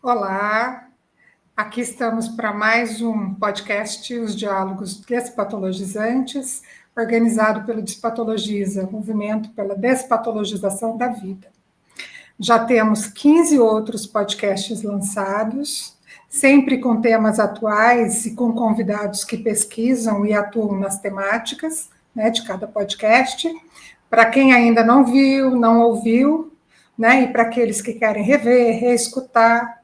Olá, aqui estamos para mais um podcast, Os Diálogos Despatologizantes, organizado pelo Despatologiza, Movimento pela Despatologização da Vida. Já temos 15 outros podcasts lançados, sempre com temas atuais e com convidados que pesquisam e atuam nas temáticas, de cada podcast. Para quem ainda não viu, não ouviu, e para aqueles que querem rever, reescutar,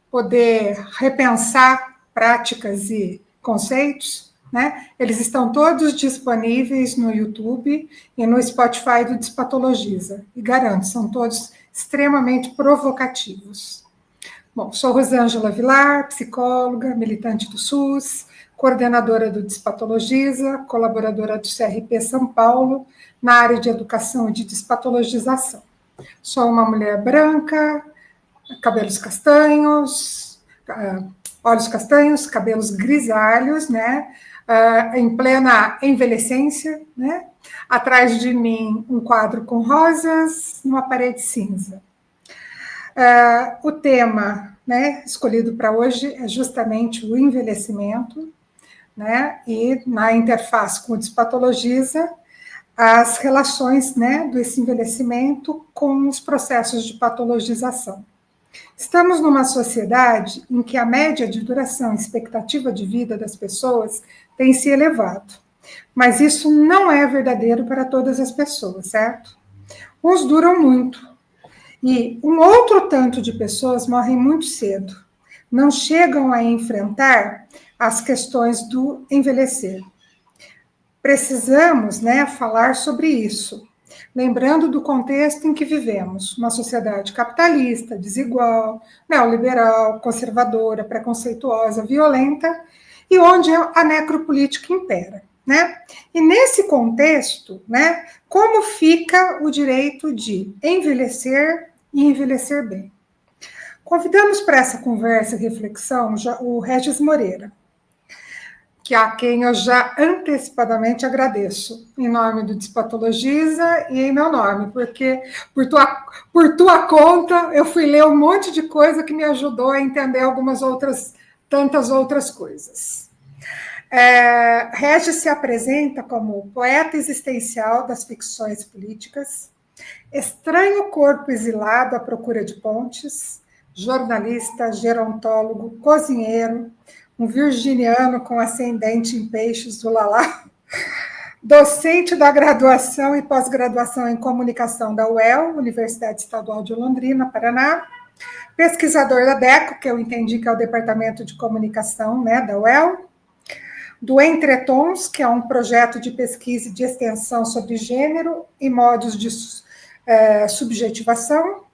poder repensar práticas e conceitos, eles estão todos disponíveis no YouTube e no Spotify do Despatologiza. E garanto, são todos extremamente provocativos. Bom, sou Rosângela Vilar, psicóloga, militante do SUS, coordenadora do Despatologiza, colaboradora do CRP São Paulo, na área de educação e de despatologização. Sou uma mulher branca, cabelos castanhos, olhos castanhos, cabelos grisalhos, em plena envelhecência, Atrás de mim, um quadro com rosas, numa parede cinza. O tema, escolhido para hoje é justamente o envelhecimento, e na interface com o Despatologiza, as relações desse envelhecimento com os processos de patologização. Estamos numa sociedade em que a média de duração e expectativa de vida das pessoas tem se elevado. Mas isso não é verdadeiro para todas as pessoas, certo? Uns duram muito. E um outro tanto de pessoas morrem muito cedo. Não chegam a enfrentar as questões do envelhecer. Precisamos, falar sobre isso. Lembrando do contexto em que vivemos, uma sociedade capitalista, desigual, neoliberal, conservadora, preconceituosa, violenta, e onde a necropolítica impera. E nesse contexto, como fica o direito de envelhecer e envelhecer bem? Convidamos para essa conversa e reflexão o Regis Moreira, a quem eu já antecipadamente agradeço, em nome do Despatologiza e em meu nome, porque por tua conta eu fui ler um monte de coisa que me ajudou a entender tantas outras coisas. Regis se apresenta como poeta existencial das ficções políticas, estranho corpo exilado à procura de pontes, jornalista, gerontólogo, cozinheiro, um virginiano com ascendente em peixes do Lalá, docente da graduação e pós-graduação em comunicação da UEL, Universidade Estadual de Londrina, Paraná, pesquisador da DECO, que eu entendi que é o Departamento de Comunicação da UEL, do Entretons, que é um projeto de pesquisa e de extensão sobre gênero e modos de subjetivação,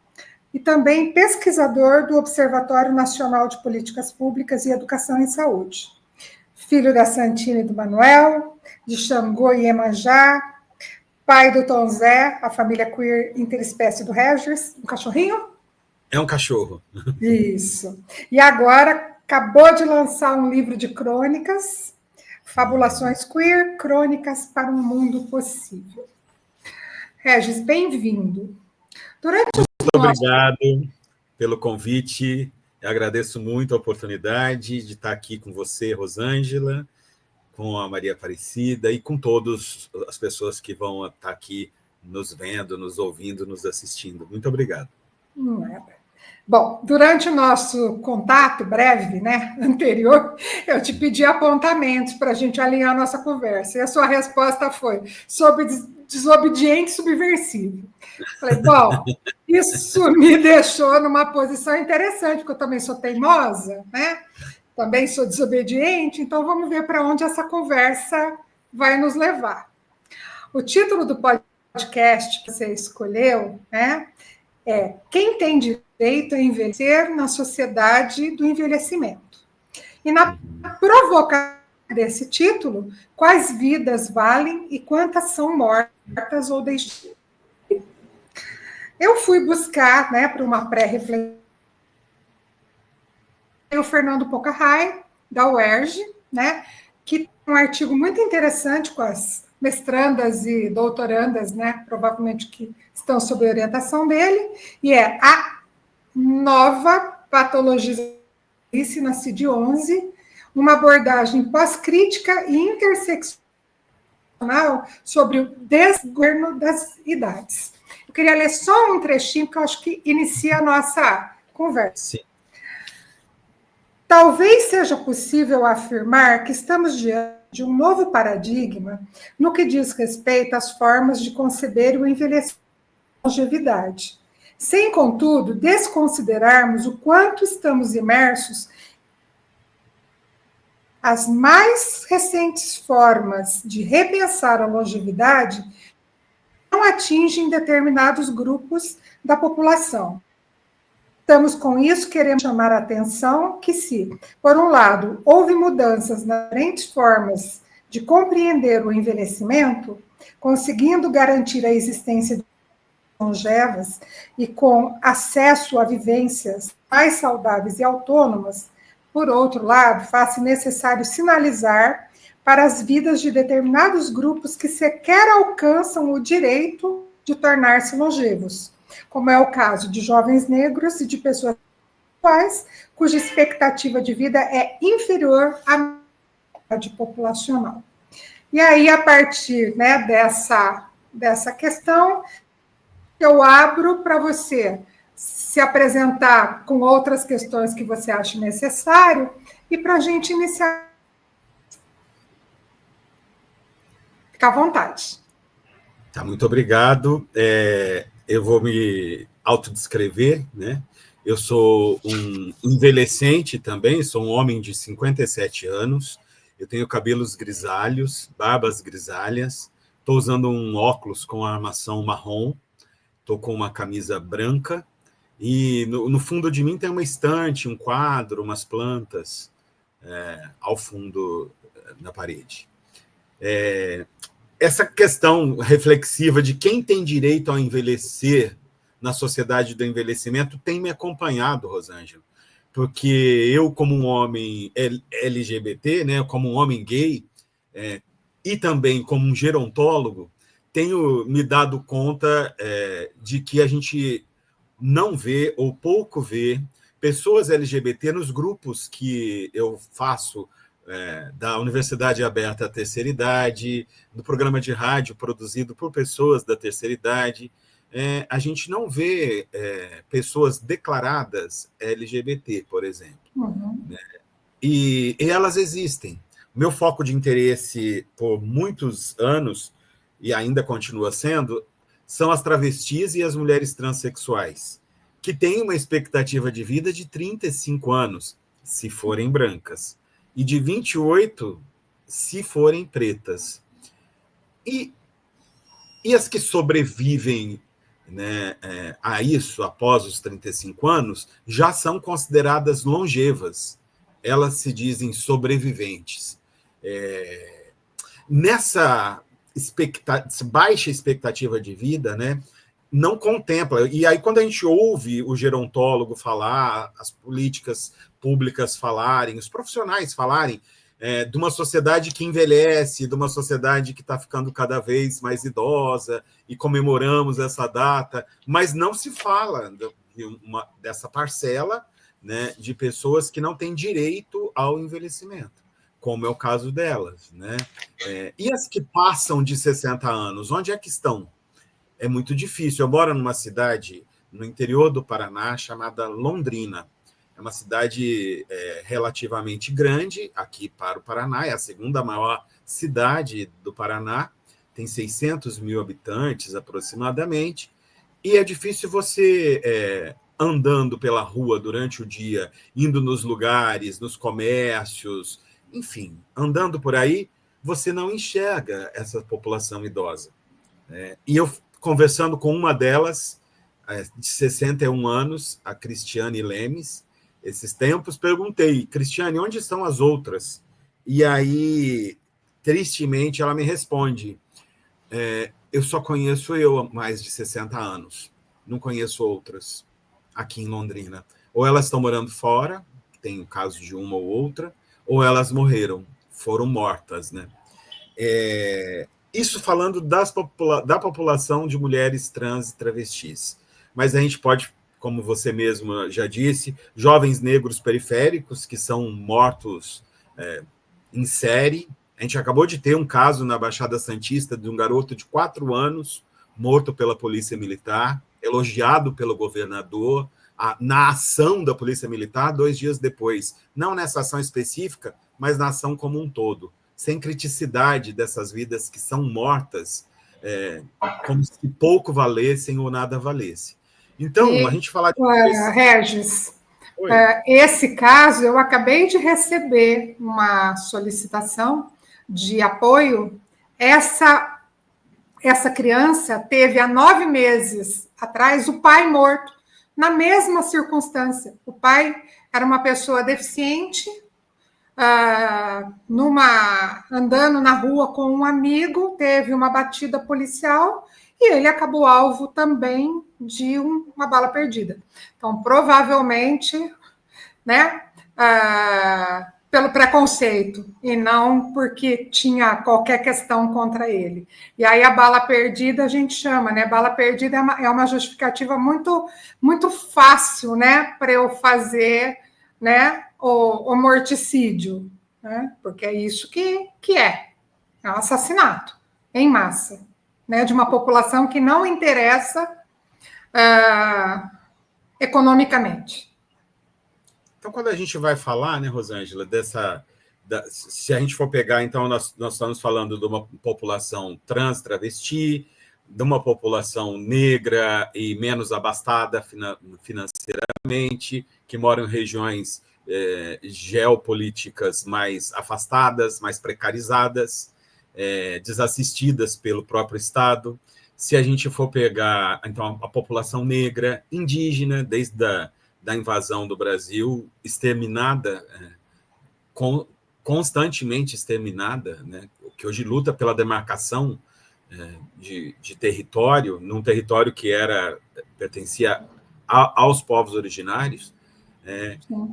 e também pesquisador do Observatório Nacional de Políticas Públicas e Educação em Saúde. Filho da Santina e do Manuel, de Xangô e Iemanjá, pai do Tom Zé, a família queer interespécie do Regis, um cachorrinho? É um cachorro. Isso. E agora acabou de lançar um livro de crônicas, Fabulações Queer, Crônicas para um Mundo Possível. Regis, bem-vindo. Muito obrigado pelo convite. Eu agradeço muito a oportunidade de estar aqui com você, Rosângela, com a Maria Aparecida e com todas as pessoas que vão estar aqui nos vendo, nos ouvindo, nos assistindo. Muito obrigado. Bom, durante o nosso contato breve, anterior, eu te pedi apontamentos para a gente alinhar a nossa conversa, e a sua resposta foi sobre desobediente e subversivo. Falei, bom, isso me deixou numa posição interessante, porque eu também sou teimosa, também sou desobediente, então vamos ver para onde essa conversa vai nos levar. O título do podcast que você escolheu, é Quem tem direito a envelhecer na sociedade do envelhecimento. E na provocação desse título, quais vidas valem e quantas são mortas ou deixadas? Eu fui buscar, para uma pré-reflexão, o Fernando Pocahai, da UERJ, que tem um artigo muito interessante com as mestrandas e doutorandas, provavelmente que estão sob orientação dele, e é a nova Patologização na CID-11, uma abordagem pós-crítica e interseccional sobre o desgoverno das idades. Eu queria ler só um trechinho que eu acho que inicia a nossa conversa. Sim. Talvez seja possível afirmar que estamos diante de um novo paradigma no que diz respeito às formas de conceber o envelhecimento e a longevidade, sem, contudo, desconsiderarmos o quanto estamos imersos as mais recentes formas de repensar a longevidade não atingem determinados grupos da população. Estamos com isso, queremos chamar a atenção que se, por um lado, houve mudanças nas diferentes formas de compreender o envelhecimento, conseguindo garantir a existência de longevas e com acesso a vivências mais saudáveis e autônomas, por outro lado, faz-se necessário sinalizar para as vidas de determinados grupos que sequer alcançam o direito de tornar-se longevos, como é o caso de jovens negros e de pessoas cuja expectativa de vida é inferior à média populacional. E aí, a partir, né, dessa questão, eu abro para você se apresentar com outras questões que você acha necessário e para a gente iniciar. Fica à vontade. Tá, muito obrigado. Eu vou me autodescrever, né? Eu sou um envelhecente também, sou um homem de 57 anos, eu tenho cabelos grisalhos, barbas grisalhas, estou usando um óculos com armação marrom, estou com uma camisa branca, e no fundo de mim tem uma estante, um quadro, umas plantas ao fundo da parede. Essa questão reflexiva de quem tem direito a envelhecer na sociedade do envelhecimento tem me acompanhado, Rosângela, porque eu, como um homem LGBT, né, como um homem gay, e também como um gerontólogo, tenho me dado conta de que a gente não vê, ou pouco vê, pessoas LGBT nos grupos que eu faço da Universidade Aberta à Terceira Idade, do programa de rádio produzido por pessoas da terceira idade. A gente não vê pessoas declaradas LGBT, por exemplo. Uhum. Né? E elas existem. Meu foco de interesse por muitos anos, e ainda continua sendo, são as travestis e as mulheres transexuais, que têm uma expectativa de vida de 35 anos, se forem brancas, e de 28, se forem pretas. E as que sobrevivem, né, a isso, após os 35 anos, já são consideradas longevas. Elas se dizem sobreviventes. Nessa baixa expectativa de vida, né, não contempla. E aí, quando a gente ouve o gerontólogo falar, as políticas públicas falarem, os profissionais falarem de uma sociedade que envelhece, de uma sociedade que está ficando cada vez mais idosa, e comemoramos essa data, mas não se fala dessa parcela, né, de pessoas que não têm direito ao envelhecimento, como é o caso delas. Né? E as que passam de 60 anos, onde é que estão? É muito difícil. Eu moro numa cidade no interior do Paraná chamada Londrina. É uma cidade relativamente grande aqui para o Paraná, é a segunda maior cidade do Paraná, tem 600 mil habitantes aproximadamente, e é difícil você, andando pela rua durante o dia, indo nos lugares, nos comércios, enfim, andando por aí, você não enxerga essa população idosa. E eu, conversando com uma delas, de 61 anos, a Cristiane Lemes, esses tempos, perguntei: Cristiane, onde estão as outras? E aí, tristemente, ela me responde: eu só conheço eu há mais de 60 anos, não conheço outras aqui em Londrina. Ou elas estão morando fora, tem o caso de uma ou outra, ou elas morreram, foram mortas. Né? Isso falando da população de mulheres trans e travestis. Mas a gente pode como você mesmo já disse, jovens negros periféricos que são mortos em série. A gente acabou de ter um caso na Baixada Santista de um garoto de 4 anos morto pela Polícia Militar, elogiado pelo governador, na ação da Polícia Militar 2 dias depois. Não nessa ação específica, mas na ação como um todo. Sem criticidade dessas vidas que são mortas, como se pouco valessem ou nada valesse. Então, a gente falar de... Regis, esse caso, eu acabei de receber uma solicitação de apoio. Essa criança teve, há 9 meses atrás, o pai morto, na mesma circunstância. O pai era uma pessoa deficiente, andando na rua com um amigo, teve uma batida policial e ele acabou alvo também de uma bala perdida. Então, provavelmente, né, pelo preconceito e não porque tinha qualquer questão contra ele. E aí a bala perdida a gente chama, né? Bala perdida é uma justificativa muito, muito fácil, né, para eu fazer, né, o morticídio, né? Porque é isso que é um assassinato em massa, né, de uma população que não interessa economicamente. Então, quando a gente vai falar, né, Rosângela, se a gente for pegar, então, nós estamos falando de uma população trans, travesti, de uma população negra e menos abastada financeiramente, que mora em regiões geopolíticas mais afastadas, mais precarizadas, desassistidas pelo próprio Estado. Se a gente for pegar, então, a população negra, indígena, desde da invasão do Brasil, exterminada, constantemente exterminada, né, que hoje luta pela demarcação de território, num território que pertencia aos povos originários,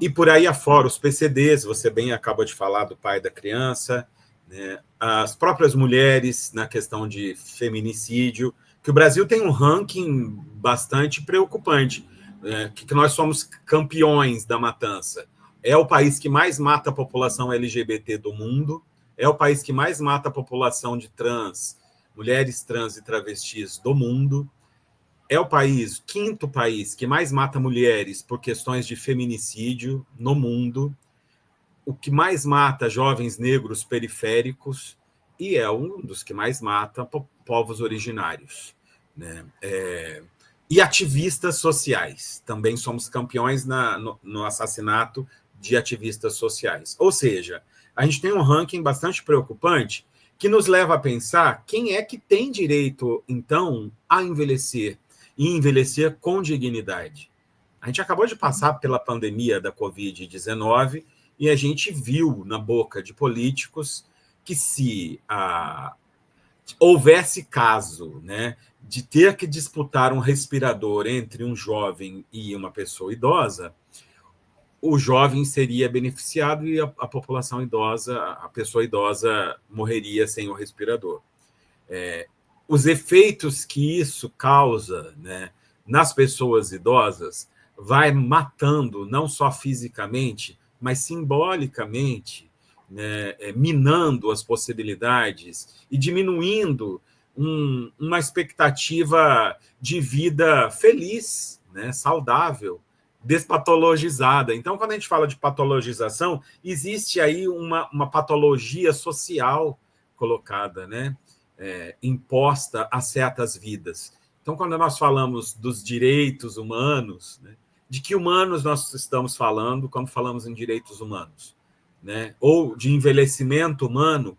e por aí afora, os PCDs, você bem acaba de falar do pai da criança, né, as próprias mulheres na questão de feminicídio, que o Brasil tem um ranking bastante preocupante, que nós somos campeões da matança. É o país que mais mata a população LGBT do mundo, é o país que mais mata a população de mulheres trans e travestis do mundo, é o quinto país que mais mata mulheres por questões de feminicídio no mundo, o que mais mata jovens negros periféricos e é um dos que mais mata povos originários, né? E ativistas sociais. Também somos campeões no assassinato de ativistas sociais. Ou seja, a gente tem um ranking bastante preocupante que nos leva a pensar quem é que tem direito, então, a envelhecer e envelhecer com dignidade. A gente acabou de passar pela pandemia da Covid-19 e a gente viu na boca de políticos que se houvesse caso, né, de ter que disputar um respirador entre um jovem e uma pessoa idosa, o jovem seria beneficiado e a população idosa, a pessoa idosa, morreria sem o respirador. Os efeitos que isso causa, né, nas pessoas idosas vai matando, não só fisicamente, mas simbolicamente, né, minando as possibilidades e diminuindo uma expectativa de vida feliz, né, saudável, despatologizada. Então, quando a gente fala de patologização, existe aí uma patologia social colocada, né, imposta a certas vidas. Então, quando nós falamos dos direitos humanos, né, de que humanos nós estamos falando quando falamos em direitos humanos? Né? Ou de envelhecimento humano,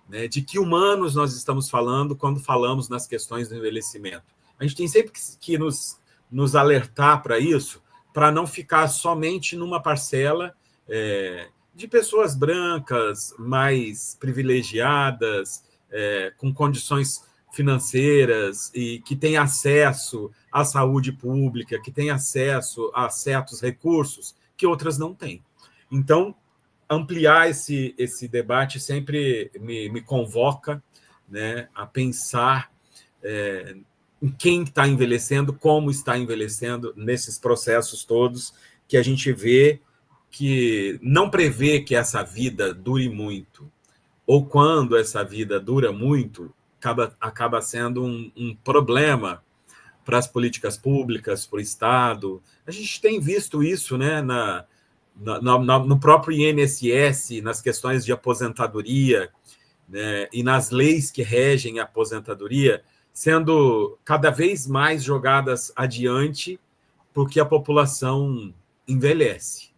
né? De que humanos nós estamos falando quando falamos nas questões do envelhecimento? A gente tem sempre que nos alertar para isso, para não ficar somente numa parcela de pessoas brancas, mais privilegiadas, com condições financeiras e que têm acesso à saúde pública, que têm acesso a certos recursos que outras não têm. Então, ampliar esse debate sempre me convoca, né, a pensar quem está envelhecendo, como está envelhecendo nesses processos todos que a gente vê que não prevê que essa vida dure muito, ou quando essa vida dura muito, acaba sendo um problema para as políticas públicas, para o Estado. A gente tem visto isso, né, no próprio INSS, nas questões de aposentadoria, né, e nas leis que regem a aposentadoria, sendo cada vez mais jogadas adiante porque a população envelhece.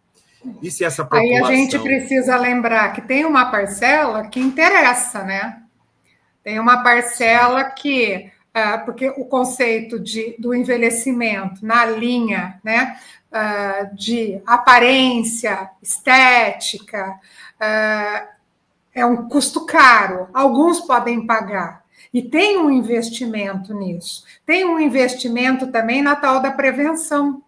E se essa população... Aí a gente precisa lembrar que tem uma parcela que interessa, né? Tem uma parcela que... porque o conceito do envelhecimento na linha, né, de aparência, estética, é um custo caro. Alguns podem pagar. E tem um investimento nisso. Tem um investimento também na tal da prevenção,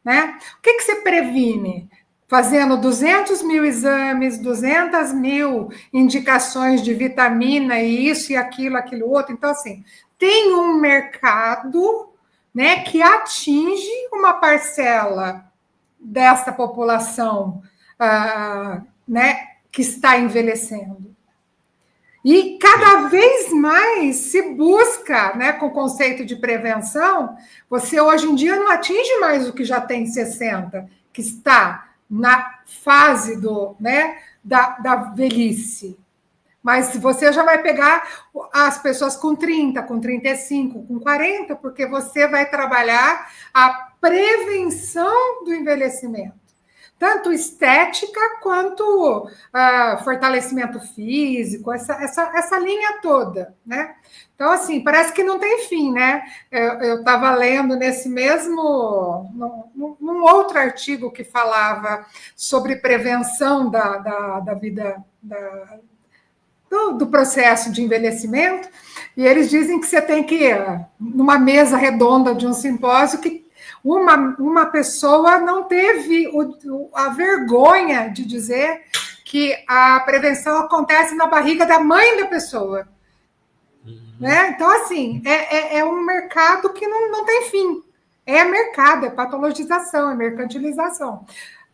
né? O que você previne? Fazendo 200 mil exames, 200 mil indicações de vitamina e isso e aquilo outro. Então, assim, tem um mercado, né, que atinge uma parcela dessa população, né, que está envelhecendo. E cada vez mais se busca, né, com o conceito de prevenção, você hoje em dia não atinge mais o que já tem 60, que está na fase né, da velhice. Mas você já vai pegar as pessoas com 30, com 35, com 40, porque você vai trabalhar a prevenção do envelhecimento. Tanto estética quanto fortalecimento físico, essa linha toda, né? Então, assim, parece que não tem fim, né? Eu estava lendo nesse mesmo, num outro artigo que falava sobre prevenção da vida, do processo de envelhecimento, e eles dizem que você tem que ir numa mesa redonda de um simpósio que uma pessoa não teve a vergonha de dizer que a prevenção acontece na barriga da mãe da pessoa. Né? Então, assim, é um mercado que não tem fim. É mercado, é patologização, é mercantilização.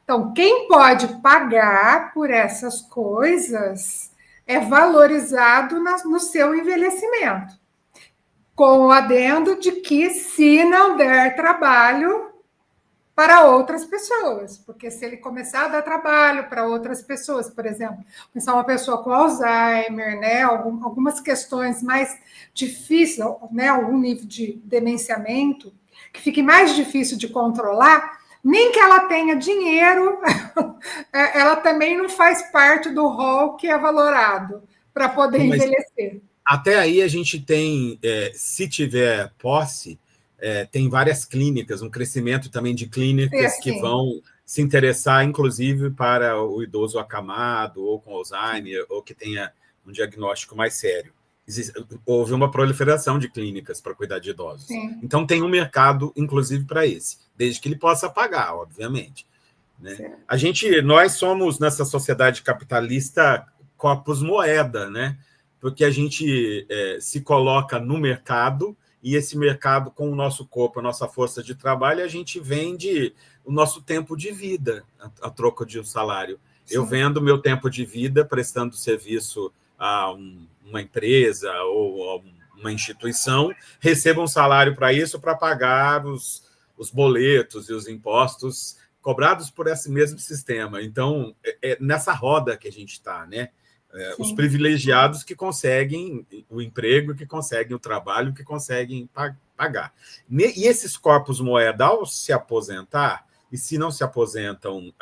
Então, quem pode pagar por essas coisas é valorizado no seu envelhecimento, com o adendo de que se não der trabalho para outras pessoas, porque se ele começar a dar trabalho para outras pessoas, por exemplo, pensar uma pessoa com Alzheimer, né, algumas questões mais difíceis, né, algum nível de demenciamento, que fique mais difícil de controlar, nem que ela tenha dinheiro, ela também não faz parte do rol que é valorado para poder envelhecer. Até aí a gente tem, se tiver posse, tem várias clínicas, um crescimento também de clínicas que vão se interessar, inclusive, para o idoso acamado, ou com Alzheimer, ou que tenha um diagnóstico mais sério. Houve uma proliferação de clínicas para cuidar de idosos. Sim. Então, tem um mercado, inclusive, para esse, desde que ele possa pagar, obviamente. Né? Nós somos, nessa sociedade capitalista, corpus moeda, né? Porque a gente se coloca no mercado, e esse mercado, com o nosso corpo, a nossa força de trabalho, a gente vende o nosso tempo de vida a troco de um salário. Sim. Eu vendo meu tempo de vida prestando serviço a uma empresa ou a uma instituição, recebo um salário para isso, para pagar os boletos e os impostos cobrados por esse mesmo sistema. Então, é nessa roda que a gente está, né? Os privilegiados que conseguem o emprego, que conseguem o trabalho, que conseguem pagar. E esses corpos moeda, ao se aposentar, e se não se aposentam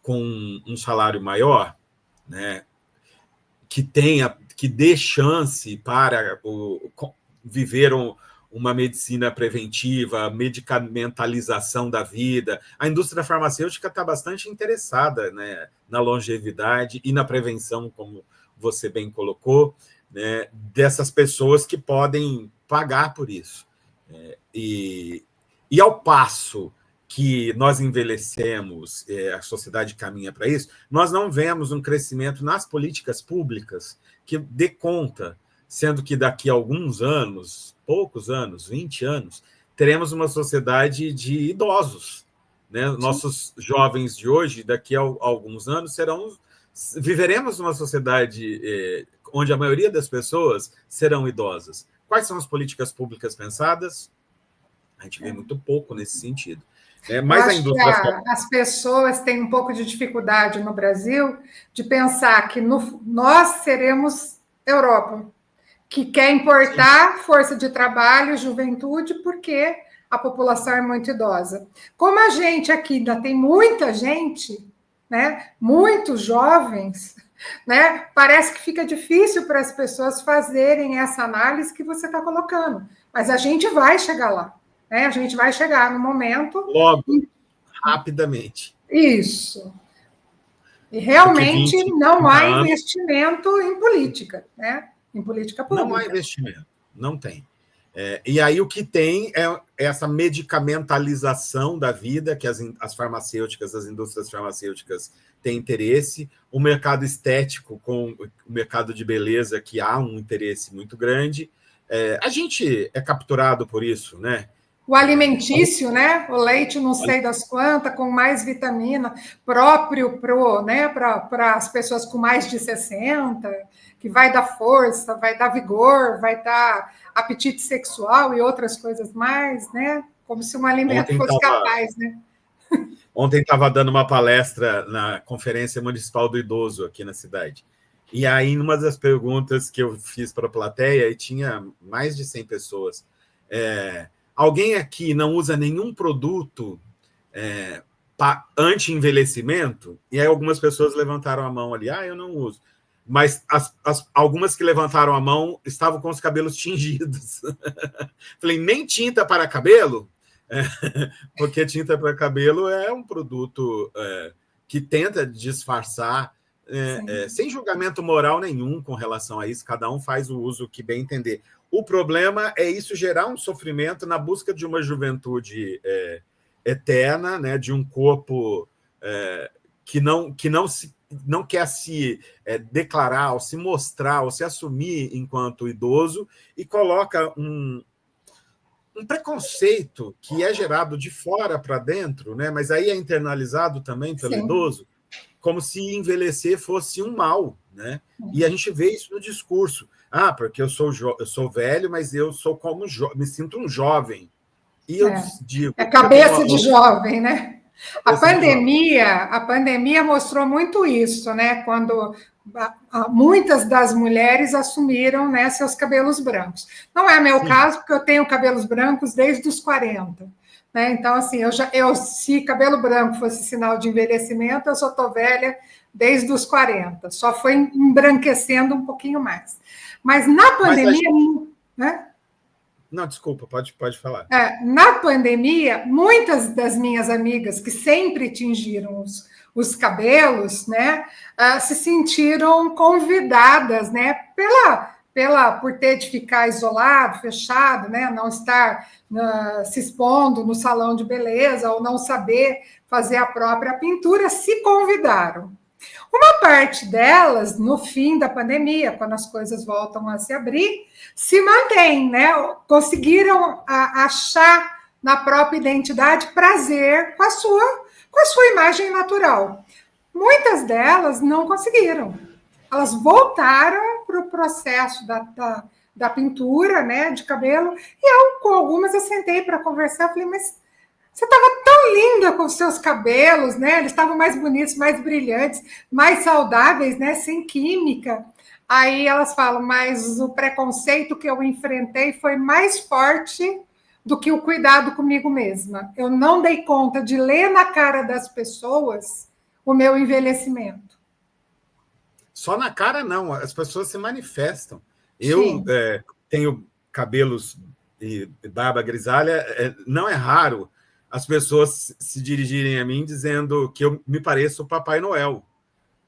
com um salário maior, né, que dê chance para viver uma medicina preventiva, a medicamentalização da vida. A indústria farmacêutica está bastante interessada, né, na longevidade e na prevenção, como você bem colocou, né, dessas pessoas que podem pagar por isso. E ao passo que nós envelhecemos, a sociedade caminha para isso, nós não vemos um crescimento nas políticas públicas que dê conta, sendo que daqui a alguns anos, poucos anos, 20 anos, teremos uma sociedade de idosos, né? Nossos jovens de hoje, daqui a alguns anos, viveremos numa sociedade onde a maioria das pessoas serão idosas. Quais são as políticas públicas pensadas? A gente vê muito pouco nesse sentido. Mas a indústria... as pessoas têm um pouco de dificuldade no Brasil de pensar que nós seremos Europa, que quer importar força de trabalho, juventude, porque a população é muito idosa. Como a gente aqui ainda tem muita gente, né, muitos jovens, né, parece que fica difícil para as pessoas fazerem essa análise que você está colocando. Mas a gente vai chegar lá. A gente vai chegar no momento... Logo, rapidamente. Isso. E realmente não há investimento em política, né? Em política pública. Não há investimento, não tem. E aí o que tem é essa medicamentalização da vida, que as farmacêuticas, as indústrias farmacêuticas têm interesse, o mercado estético com o mercado de beleza, que há um interesse muito grande. A gente é capturado por isso, né? O alimentício, né? O leite não sei das quantas, com mais vitamina, próprio para as pessoas com mais de 60, que vai dar força, vai dar vigor, vai dar apetite sexual e outras coisas mais, né? Como se um alimento fosse capaz, né? Ontem estava dando uma palestra na Conferência Municipal do Idoso aqui na cidade. E aí, numa das perguntas que eu fiz para a plateia, e tinha mais de 100 pessoas, alguém aqui não usa nenhum produto anti-envelhecimento? E aí algumas pessoas levantaram a mão ali. Eu não uso. Mas algumas que levantaram a mão estavam com os cabelos tingidos. Falei, nem tinta para cabelo? Porque tinta para cabelo é um produto que tenta disfarçar, sem julgamento moral nenhum com relação a isso, cada um faz o uso que bem entender. O problema é isso gerar um sofrimento na busca de uma juventude eterna, né, de um corpo que não quer se declarar, ou se mostrar, ou se assumir enquanto idoso, e coloca um preconceito que é gerado de fora para dentro, né, mas aí é internalizado também pelo idoso, como se envelhecer fosse um mal, né? E a gente vê isso no discurso. Porque eu sou velho, mas eu sou como me sinto um jovem. E eu digo... É cabeça de jovem, né? A pandemia mostrou muito isso, né? Quando muitas das mulheres assumiram, né, seus cabelos brancos. Não é meu caso, porque eu tenho cabelos brancos desde os 40. Né? Então, assim, se cabelo branco fosse sinal de envelhecimento, eu só estou velha desde os 40. Só foi embranquecendo um pouquinho mais. Mas na pandemia... né? Não, desculpa, pode falar. Na pandemia, muitas das minhas amigas que sempre tingiram os cabelos, né, se sentiram convidadas, né, por ter de ficar isolado, fechado, né, não estar se expondo no salão de beleza ou não saber fazer a própria pintura, se convidaram. Uma parte delas, no fim da pandemia, quando as coisas voltam a se abrir, se mantém, né? Conseguiram achar na própria identidade prazer com a sua imagem natural. Muitas delas não conseguiram. Elas voltaram para o processo da pintura, né, de cabelo, e com algumas eu sentei para conversar, falei, mas você estava tão linda com os seus cabelos, né? Eles estavam mais bonitos, mais brilhantes, mais saudáveis, né? Sem química. Aí elas falam, mas o preconceito que eu enfrentei foi mais forte do que o cuidado comigo mesma. Eu não dei conta de ler na cara das pessoas o meu envelhecimento. Só na cara, não. As pessoas se manifestam. Eu tenho cabelos e barba grisalha. Não é raro as pessoas se dirigirem a mim dizendo que eu me pareço o Papai Noel.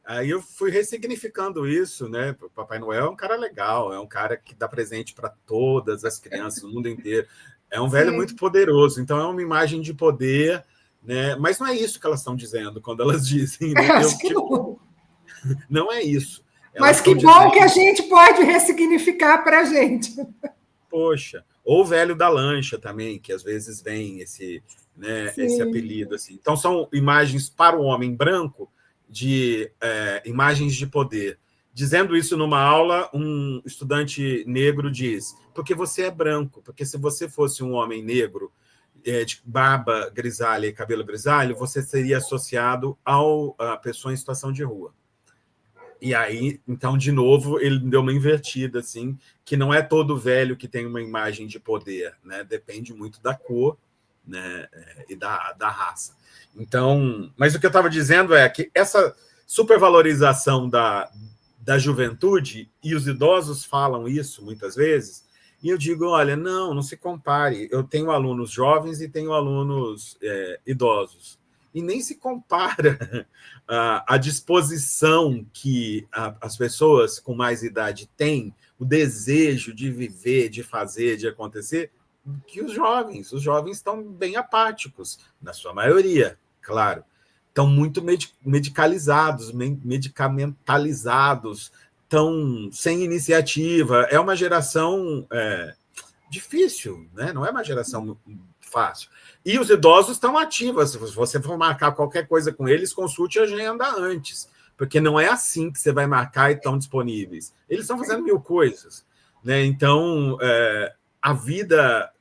Aí eu fui ressignificando isso, né? O Papai Noel é um cara legal, é um cara que dá presente para todas as crianças, no mundo inteiro. É um velho muito poderoso, então é uma imagem de poder, né? Mas não é isso que elas estão dizendo quando elas dizem. Né? Acho que não. Não é isso. Mas que bom que a gente pode ressignificar para a gente. Poxa, ou o velho da lancha também, que às vezes vem esse apelido. Assim. Então, são imagens para o homem branco, de imagens de poder. Dizendo isso numa aula, um estudante negro diz: porque você é branco, porque se você fosse um homem negro, de barba grisalha e cabelo grisalho, você seria associado a pessoa em situação de rua. E aí, então, de novo, ele deu uma invertida, assim, que não é todo velho que tem uma imagem de poder, né? Depende muito da cor, né? E da raça. Então, mas o que eu estava dizendo é que essa supervalorização da juventude, e os idosos falam isso muitas vezes, e eu digo, olha, não se compare. Eu tenho alunos jovens e tenho alunos idosos. E nem se compara a disposição que as pessoas com mais idade têm, o desejo de viver, de fazer, de acontecer, que os jovens. Os jovens estão bem apáticos, na sua maioria, claro. Estão muito medicalizados, medicamentalizados, estão sem iniciativa. É uma geração difícil, né? Não é uma geração fácil. E os idosos estão ativos. Se você for marcar qualquer coisa com eles, consulte a agenda antes, porque não é assim que você vai marcar e estão disponíveis. Eles estão fazendo 1000 coisas. Né? Então, a vida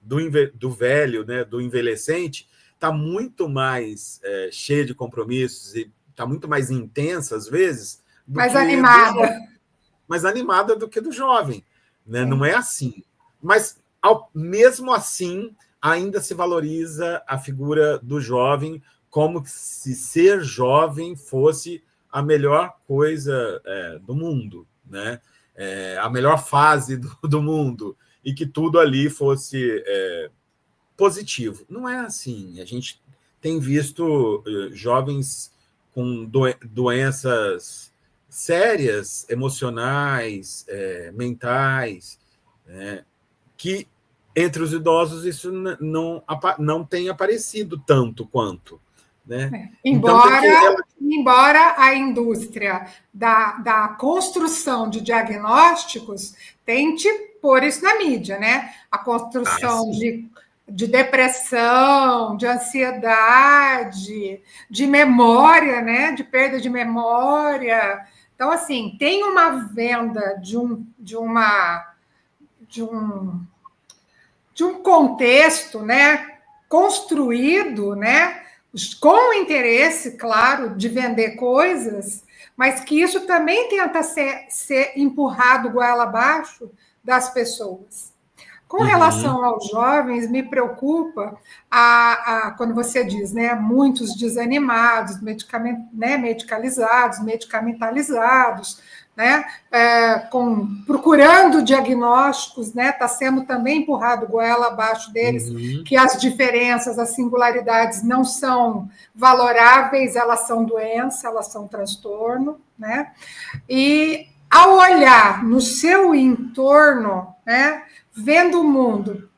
do velho, né, do envelhecente, está muito mais cheia de compromissos e está muito mais intensa, às vezes, mais animada. Mais animada do que do jovem. Né? Não é assim. Mas, mesmo assim, ainda se valoriza a figura do jovem como se ser jovem fosse a melhor coisa do mundo, né? A melhor fase do mundo, e que tudo ali fosse positivo. Não é assim. A gente tem visto jovens com doenças sérias, emocionais, mentais, que entre os idosos isso não tem aparecido tanto quanto. Né? Embora a indústria da construção de diagnósticos tente pôr isso na mídia, né? A construção de depressão, de ansiedade, de memória, né? De perda de memória. Então, assim, tem uma venda de um contexto, né, construído, né, com o interesse, claro, de vender coisas, mas que isso também tenta ser empurrado goela abaixo das pessoas. Com relação aos jovens, me preocupa quando você diz, né, muitos desanimados, medicalizados, medicamentalizados, né, procurando diagnósticos, né, está sendo também empurrado goela abaixo deles, que as diferenças, as singularidades não são valoráveis, elas são doença, elas são transtorno, né, e ao olhar no seu entorno, né, vendo o mundo,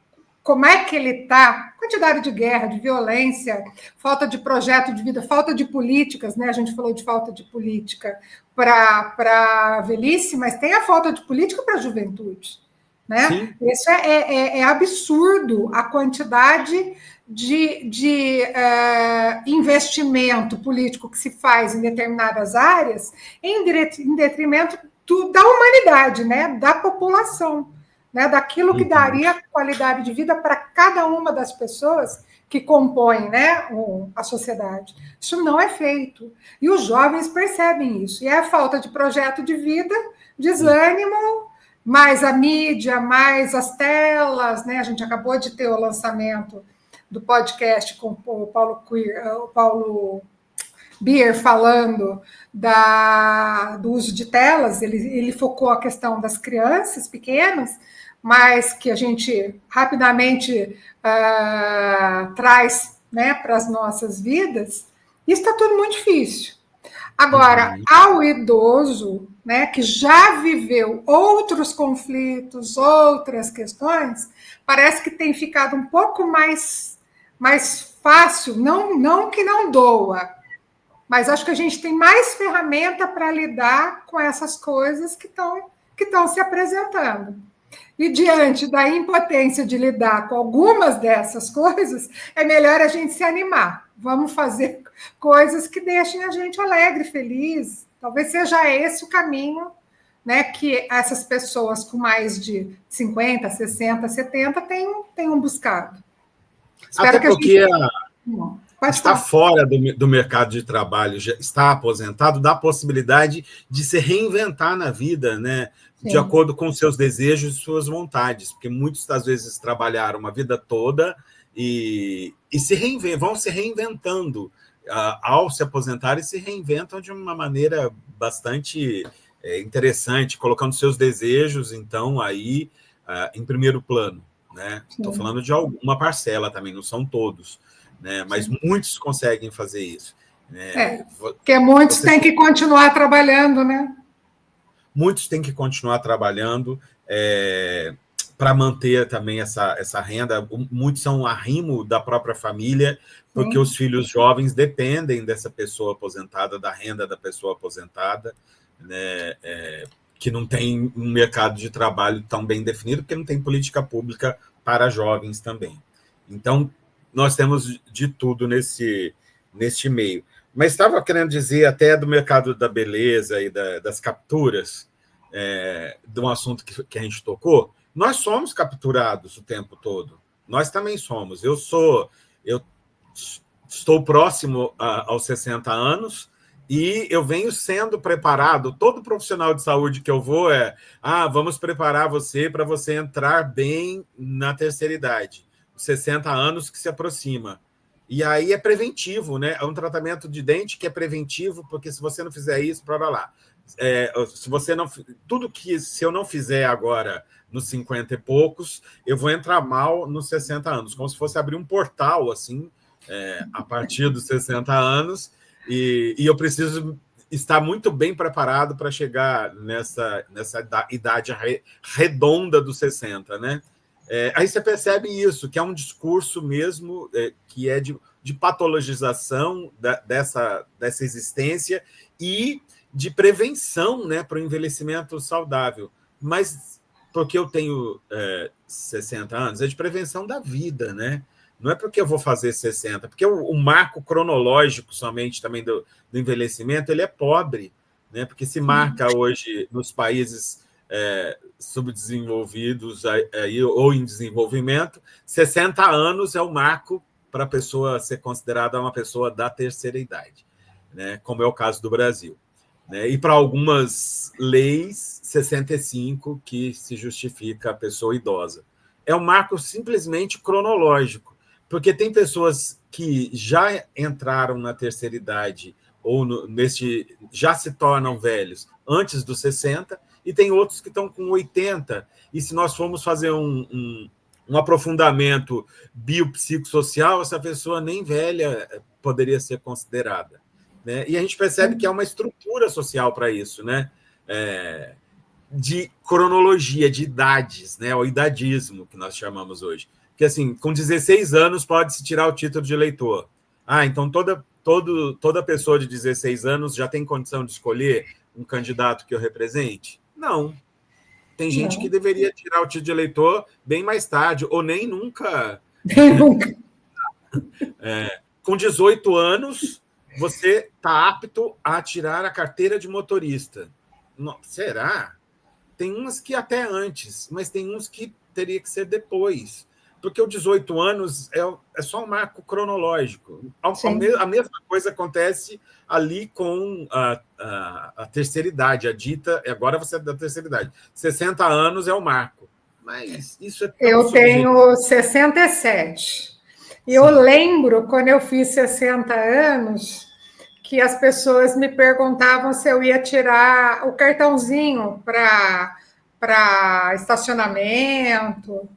como é que ele está, quantidade de guerra, de violência, falta de projeto de vida, falta de políticas, né? A gente falou de falta de política para a velhice, mas tem a falta de política para a juventude. Né? Sim. Isso é absurdo, a quantidade de investimento político que se faz em determinadas áreas em detrimento da humanidade, né? Da população. Né, daquilo que daria qualidade de vida para cada uma das pessoas que compõem, né, a sociedade. Isso não é feito. E os jovens percebem isso. E é a falta de projeto de vida, desânimo, mais a mídia, mais as telas. Né? A gente acabou de ter o lançamento do podcast com o Paulo Bier falando do uso de telas. Ele focou a questão das crianças pequenas, mas que a gente rapidamente traz, né, para as nossas vidas. Isso está tudo muito difícil. Agora, ao idoso, né, que já viveu outros conflitos, outras questões, parece que tem ficado um pouco mais fácil, não que não doa, Mas acho que a gente tem mais ferramenta para lidar com essas coisas que estão se apresentando. E diante da impotência de lidar com algumas dessas coisas, é melhor a gente se animar. Vamos fazer coisas que deixem a gente alegre, feliz. Talvez seja esse o caminho, né, que essas pessoas com mais de 50, 60, 70 tenham buscado. Espero até porque está fora do mercado de trabalho, já está aposentado, dá a possibilidade de se reinventar na vida, né? Sim. De acordo com seus desejos e suas vontades, porque muitos, às vezes, trabalharam uma vida toda e vão se reinventando. Ao se aposentarem, se reinventam de uma maneira bastante interessante, colocando seus desejos, então, aí em primeiro plano. Né? Estou falando de uma parcela também, não são todos, né? Mas muitos conseguem fazer isso. Né? Porque muitos têm que continuar trabalhando, né? Muitos têm que continuar trabalhando para manter também essa renda. Muitos são arrimo da própria família, porque os filhos jovens dependem dessa pessoa aposentada, da renda da pessoa aposentada, né? Que não tem um mercado de trabalho tão bem definido, porque não tem política pública para jovens também. Então, nós temos de tudo neste meio. Mas estava querendo dizer até do mercado da beleza e das capturas, de um assunto que a gente tocou. Nós somos capturados o tempo todo. Nós também somos. Eu estou próximo aos 60 anos, e eu venho sendo preparado, todo profissional de saúde que eu vou vamos preparar você para você entrar bem na terceira idade, 60 anos que se aproxima. E aí é preventivo, né? É um tratamento de dente que é preventivo, porque se você não fizer isso, para lá. Se eu não fizer agora nos 50 e poucos, eu vou entrar mal nos 60 anos, como se fosse abrir um portal, assim, a partir dos 60 anos, e eu preciso estar muito bem preparado para chegar nessa idade redonda dos 60, né? Aí você percebe isso, que é um discurso mesmo que é de patologização dessa existência e de prevenção, né, para o envelhecimento saudável. Mas porque eu tenho 60 anos, é de prevenção da vida, né? Não é porque eu vou fazer 60, porque o marco cronológico somente também do envelhecimento, ele é pobre, né? Porque se marca hoje nos países subdesenvolvidos ou em desenvolvimento, 60 anos é o marco para a pessoa ser considerada uma pessoa da terceira idade, né? Como é o caso do Brasil. Né? E para algumas leis, 65, que se justifica a pessoa idosa. É um marco simplesmente cronológico, porque tem pessoas que já entraram na terceira idade ou já se tornam velhos antes dos 60, e tem outros que estão com 80, e se nós formos fazer um aprofundamento biopsicossocial, essa pessoa nem velha poderia ser considerada. Né? E a gente percebe que há uma estrutura social para isso, né? De cronologia, de idades, né? O idadismo, que nós chamamos hoje. Que, assim, com 16 anos pode-se tirar o título de eleitor. Então toda pessoa de 16 anos já tem condição de escolher um candidato que eu represente? Não. Tem gente que deveria tirar o título de eleitor bem mais tarde, ou nem nunca. Nem nunca. Com 18 anos, você está apto a tirar a carteira de motorista. Será? Tem uns que até antes, mas tem uns que teria que ser depois. Porque o 18 anos é só um marco cronológico. A mesma coisa acontece ali com a terceira idade, a dita, agora você é da terceira idade. 60 anos é o marco. Mas isso é tão Eu tenho 67. E eu lembro, quando eu fiz 60 anos, que as pessoas me perguntavam se eu ia tirar o cartãozinho para estacionamento,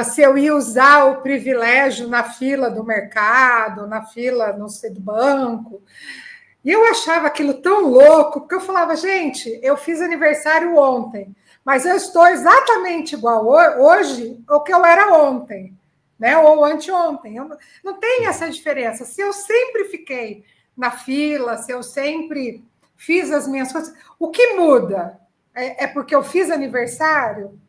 se eu ia usar o privilégio na fila do mercado, na fila, não sei, do banco. E eu achava aquilo tão louco, porque eu falava, gente, eu fiz aniversário ontem, mas eu estou exatamente igual hoje ao que eu era ontem, né? Ou anteontem. Não tem essa diferença. Se eu sempre fiquei na fila, se eu sempre fiz as minhas coisas. O que muda? É porque eu fiz aniversário?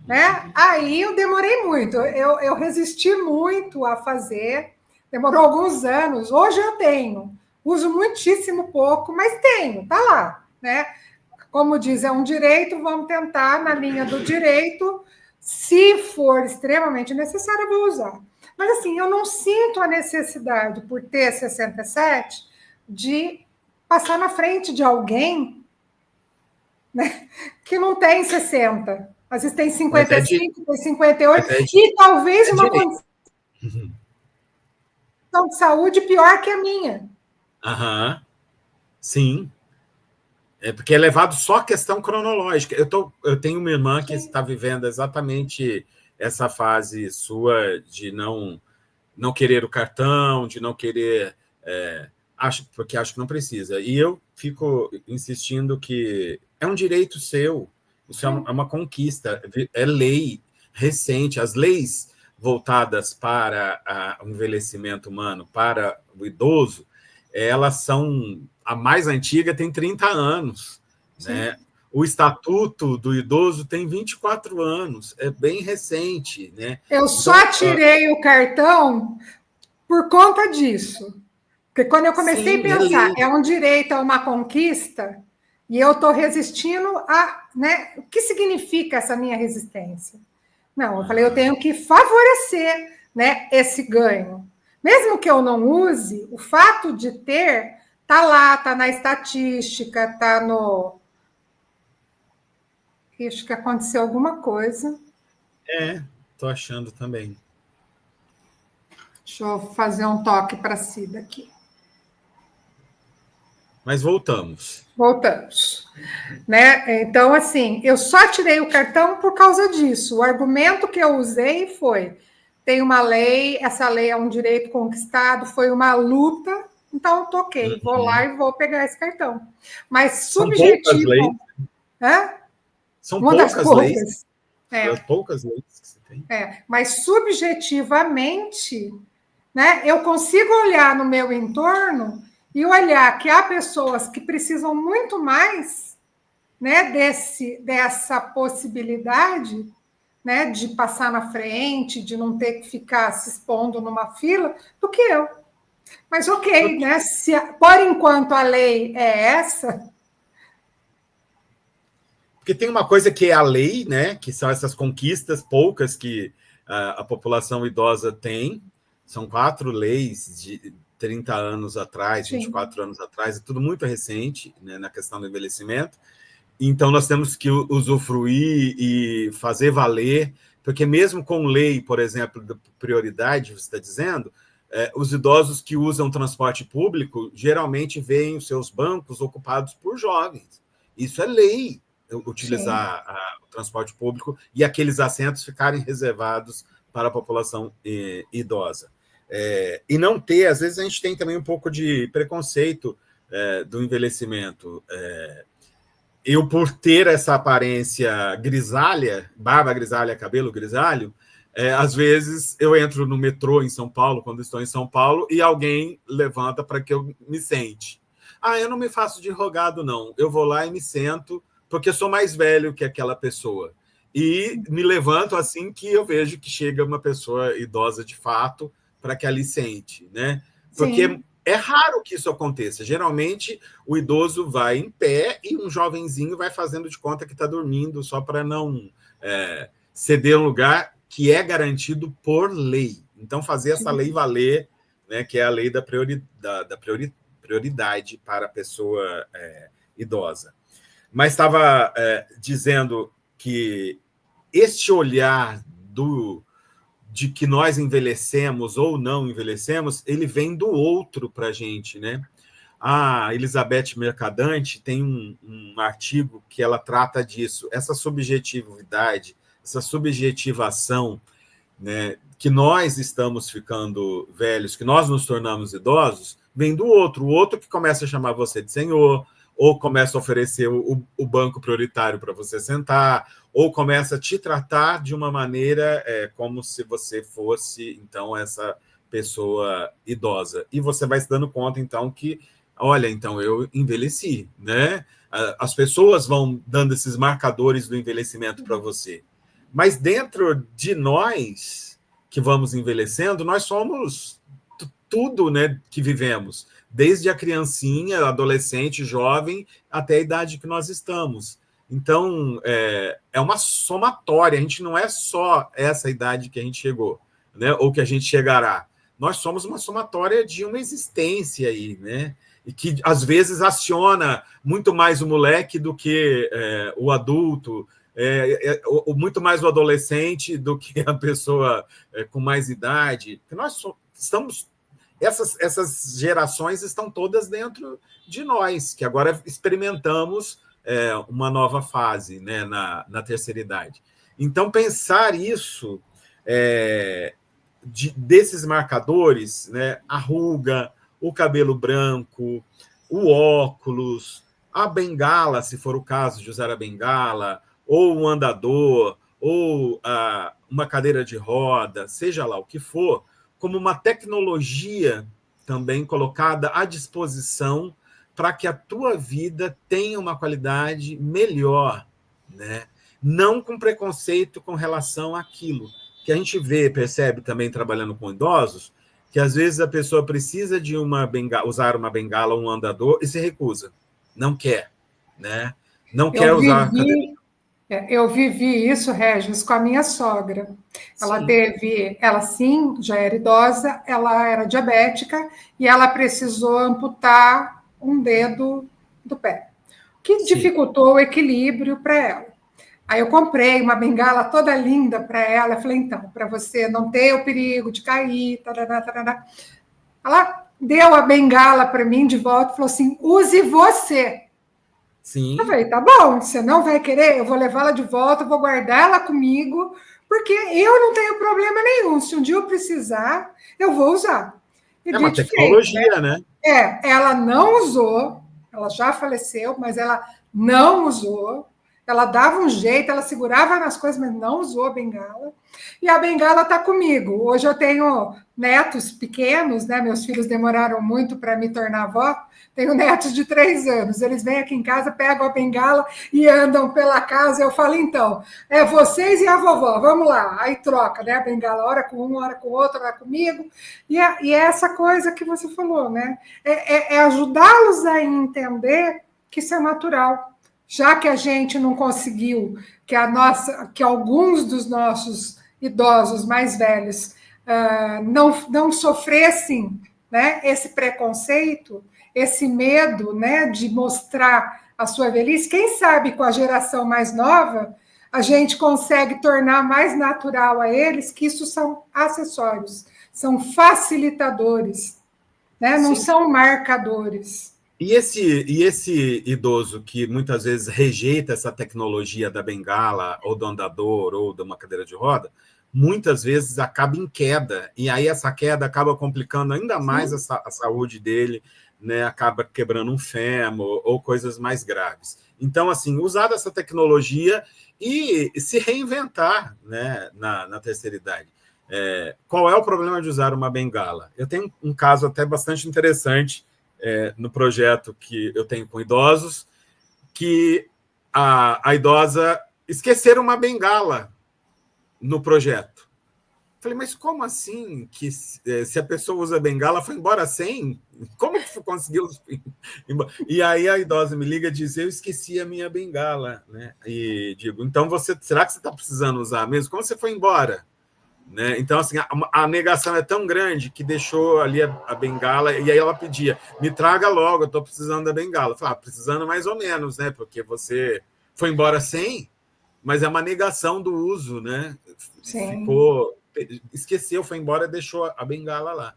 Né? Aí eu demorei muito, eu resisti muito a fazer, demorou alguns anos. Hoje eu tenho, uso muitíssimo pouco, mas tenho, tá lá, né? Como diz, é um direito, vamos tentar na linha do direito. Se for extremamente necessário, eu vou usar. Mas assim, eu não sinto a necessidade, por ter 67, de passar na frente de alguém, né, que não tem 60. Às vezes tem 55, tem 58, e talvez uma condição de saúde pior que a minha. Sim. É porque é levado só a questão cronológica. Eu tenho uma irmã que está vivendo exatamente essa fase sua de não querer o cartão, de não querer... porque acho que não precisa. E eu fico insistindo que é um direito seu, isso é uma conquista, é lei recente. As leis voltadas para o envelhecimento humano, para o idoso, elas são... A mais antiga tem 30 anos. Né? O Estatuto do Idoso tem 24 anos, é bem recente. Né? Eu só tirei o cartão por conta disso. Porque quando eu comecei a pensar, é um direito, é uma conquista, e eu estou resistindo a... Né? O que significa essa minha resistência? Não, eu falei, eu tenho que favorecer, né, esse ganho. Mesmo que eu não use, o fato de ter, tá lá, tá na estatística, tá no... Acho que aconteceu alguma coisa. Estou achando também. Deixa eu fazer um toque para a Cida aqui. Mas voltamos. Voltamos. Né? Então, assim, eu só tirei o cartão por causa disso. O argumento que eu usei foi: tem uma lei, essa lei é um direito conquistado, foi uma luta, então eu toquei, vou lá e vou pegar esse cartão. Mas subjetivo. São poucas leis. São uma poucas das poucas. Leis. As poucas leis que você tem. Mas subjetivamente, né, eu consigo olhar no meu entorno e olhar que há pessoas que precisam muito mais, né, dessa possibilidade, né, de passar na frente, de não ter que ficar se expondo numa fila, do que eu. Mas ok, né? Por enquanto a lei é essa. Porque tem uma coisa que é a lei, né, que são essas conquistas poucas que a população idosa tem. São 4 leis de 30 anos atrás, 24 anos atrás, é tudo muito recente, né, na questão do envelhecimento. Então, nós temos que usufruir e fazer valer, porque mesmo com lei, por exemplo, de prioridade, você está dizendo, os idosos que usam transporte público geralmente veem os seus bancos ocupados por jovens. Isso é lei, utilizar o transporte público e aqueles assentos ficarem reservados para a população idosa. E não ter, às vezes a gente tem também um pouco de preconceito do envelhecimento. Eu, por ter essa aparência grisalha, barba grisalha, cabelo grisalho, às vezes eu entro no metrô em São Paulo, quando estou em São Paulo, e alguém levanta para que eu me sente. Eu não me faço de rogado, não. Eu vou lá e me sento, porque eu sou mais velho que aquela pessoa. E me levanto assim que eu vejo que chega uma pessoa idosa de fato para que ali sente, né? Porque é raro que isso aconteça. Geralmente, o idoso vai em pé e um jovenzinho vai fazendo de conta que está dormindo só para não ceder um lugar que é garantido por lei. Então, fazer essa lei valer, né, que é a lei da prioridade para a pessoa idosa. Mas estava dizendo que este olhar de que nós envelhecemos ou não envelhecemos, ele vem do outro para a gente, né? A Elizabeth Mercadante tem um artigo que ela trata disso, essa subjetividade, essa subjetivação, né, que nós estamos ficando velhos, que nós nos tornamos idosos, vem do outro, o outro que começa a chamar você de senhor, ou começa a oferecer o banco prioritário para você sentar, ou começa a te tratar de uma maneira como se você fosse, então, essa pessoa idosa. E você vai se dando conta, então, que, olha, então eu envelheci, né? As pessoas vão dando esses marcadores do envelhecimento para você. Mas dentro de nós, que vamos envelhecendo, nós somos tudo, né, que vivemos, desde a criancinha, adolescente, jovem, até a idade que nós estamos. Então, é uma somatória, a gente não é só essa idade que a gente chegou, né, ou que a gente chegará. Nós somos uma somatória de uma existência aí, né? E que, às vezes, aciona muito mais o moleque do que o adulto, muito mais o adolescente do que a pessoa com mais idade. Nós estamos... Essas gerações estão todas dentro de nós, que agora experimentamos uma nova fase, né, na terceira idade. Então, pensar isso, desses marcadores, né, a ruga, o cabelo branco, o óculos, a bengala, se for o caso de usar a bengala, ou um andador, ou uma cadeira de roda, seja lá o que for, como uma tecnologia também colocada à disposição para que a tua vida tenha uma qualidade melhor, né? Não com preconceito com relação àquilo. Que a gente percebe também trabalhando com idosos, que às vezes a pessoa precisa de usar uma bengala ou um andador e se recusa. Não quer, né? Não quer usar a cadeira. Eu vivi isso, Regis, com a minha sogra. Ela sim, já era idosa, ela era diabética e ela precisou amputar um dedo do pé, que dificultou o equilíbrio para ela. Aí eu comprei uma bengala toda linda para ela. Eu falei, então, para você não ter o perigo de cair, tarará, tarará. Ela deu a bengala para mim de volta e falou assim, use você. Sim. Eu falei, tá bom, você não vai querer, eu vou levá-la de volta, eu vou guardar ela comigo, porque eu não tenho problema nenhum. Se um dia eu precisar, eu vou usar. É uma tecnologia, feito, né? Ela não usou, ela já faleceu, mas ela não usou. Ela dava um jeito, ela segurava nas coisas, mas não usou a bengala. E a bengala está comigo. Hoje eu tenho netos pequenos, né? Meus filhos demoraram muito para me tornar avó. Tenho netos de 3 anos. Eles vêm aqui em casa, pegam a bengala e andam pela casa. Eu falo, então, é vocês e a vovó, vamos lá. Aí troca, né? A bengala, hora com um, hora com outro, hora comigo. E é essa coisa que você falou, né? É ajudá-los a entender que isso é natural. Já que a gente não conseguiu que alguns dos nossos idosos mais velhos não sofressem, né, esse preconceito, esse medo, né, de mostrar a sua velhice, quem sabe com a geração mais nova a gente consegue tornar mais natural a eles que isso são acessórios, são facilitadores, né, não são marcadores. E esse idoso que muitas vezes rejeita essa tecnologia da bengala, ou do andador, ou de uma cadeira de roda, muitas vezes acaba em queda, e aí essa queda acaba complicando ainda mais a saúde dele, né? Acaba quebrando um fêmur, ou coisas mais graves. Então, assim, usar essa tecnologia e se reinventar, né, na terceira idade. Qual é o problema de usar uma bengala? Eu tenho um caso até bastante interessante, no projeto que eu tenho com idosos, que a idosa esqueceram uma bengala no projeto. Falei, mas como assim que se a pessoa usa bengala, foi embora sem? Como que conseguiu? E aí a idosa me liga e diz, eu esqueci a minha bengala, né? E digo, então será que você está precisando usar mesmo? Como você foi embora? Né? Então, assim, a negação é tão grande que deixou ali a bengala, e aí ela pedia, me traga logo, eu estou precisando da bengala. Eu falei, precisando mais ou menos, né? Porque você foi embora sem, mas é uma negação do uso, né? Sim. Esqueceu, foi embora e deixou a bengala lá.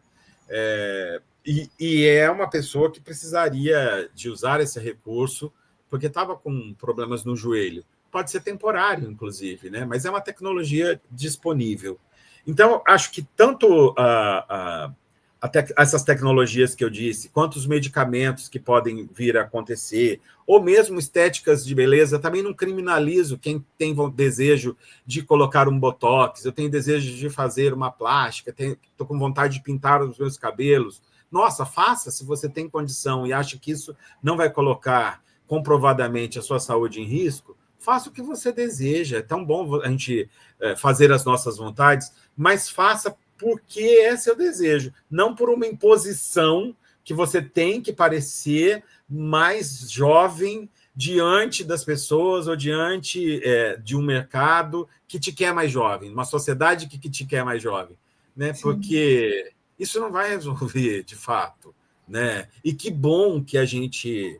E é uma pessoa que precisaria de usar esse recurso, porque estava com problemas no joelho. Pode ser temporário, inclusive, né? Mas é uma tecnologia disponível. Então, acho que tanto a essas tecnologias que eu disse, quantos medicamentos que podem vir a acontecer, ou mesmo estéticas de beleza, também não criminalizo quem tem desejo de colocar um botox, eu tenho desejo de fazer uma plástica, estou com vontade de pintar os meus cabelos. Nossa, faça se você tem condição e acha que isso não vai colocar comprovadamente a sua saúde em risco, faça o que você deseja. É tão bom a gente fazer as nossas vontades, mas faça porque é seu desejo, não por uma imposição que você tem que parecer mais jovem diante das pessoas ou diante de um mercado que te quer mais jovem, uma sociedade que te quer mais jovem, né? Porque isso não vai resolver, de fato, né? E que bom que a gente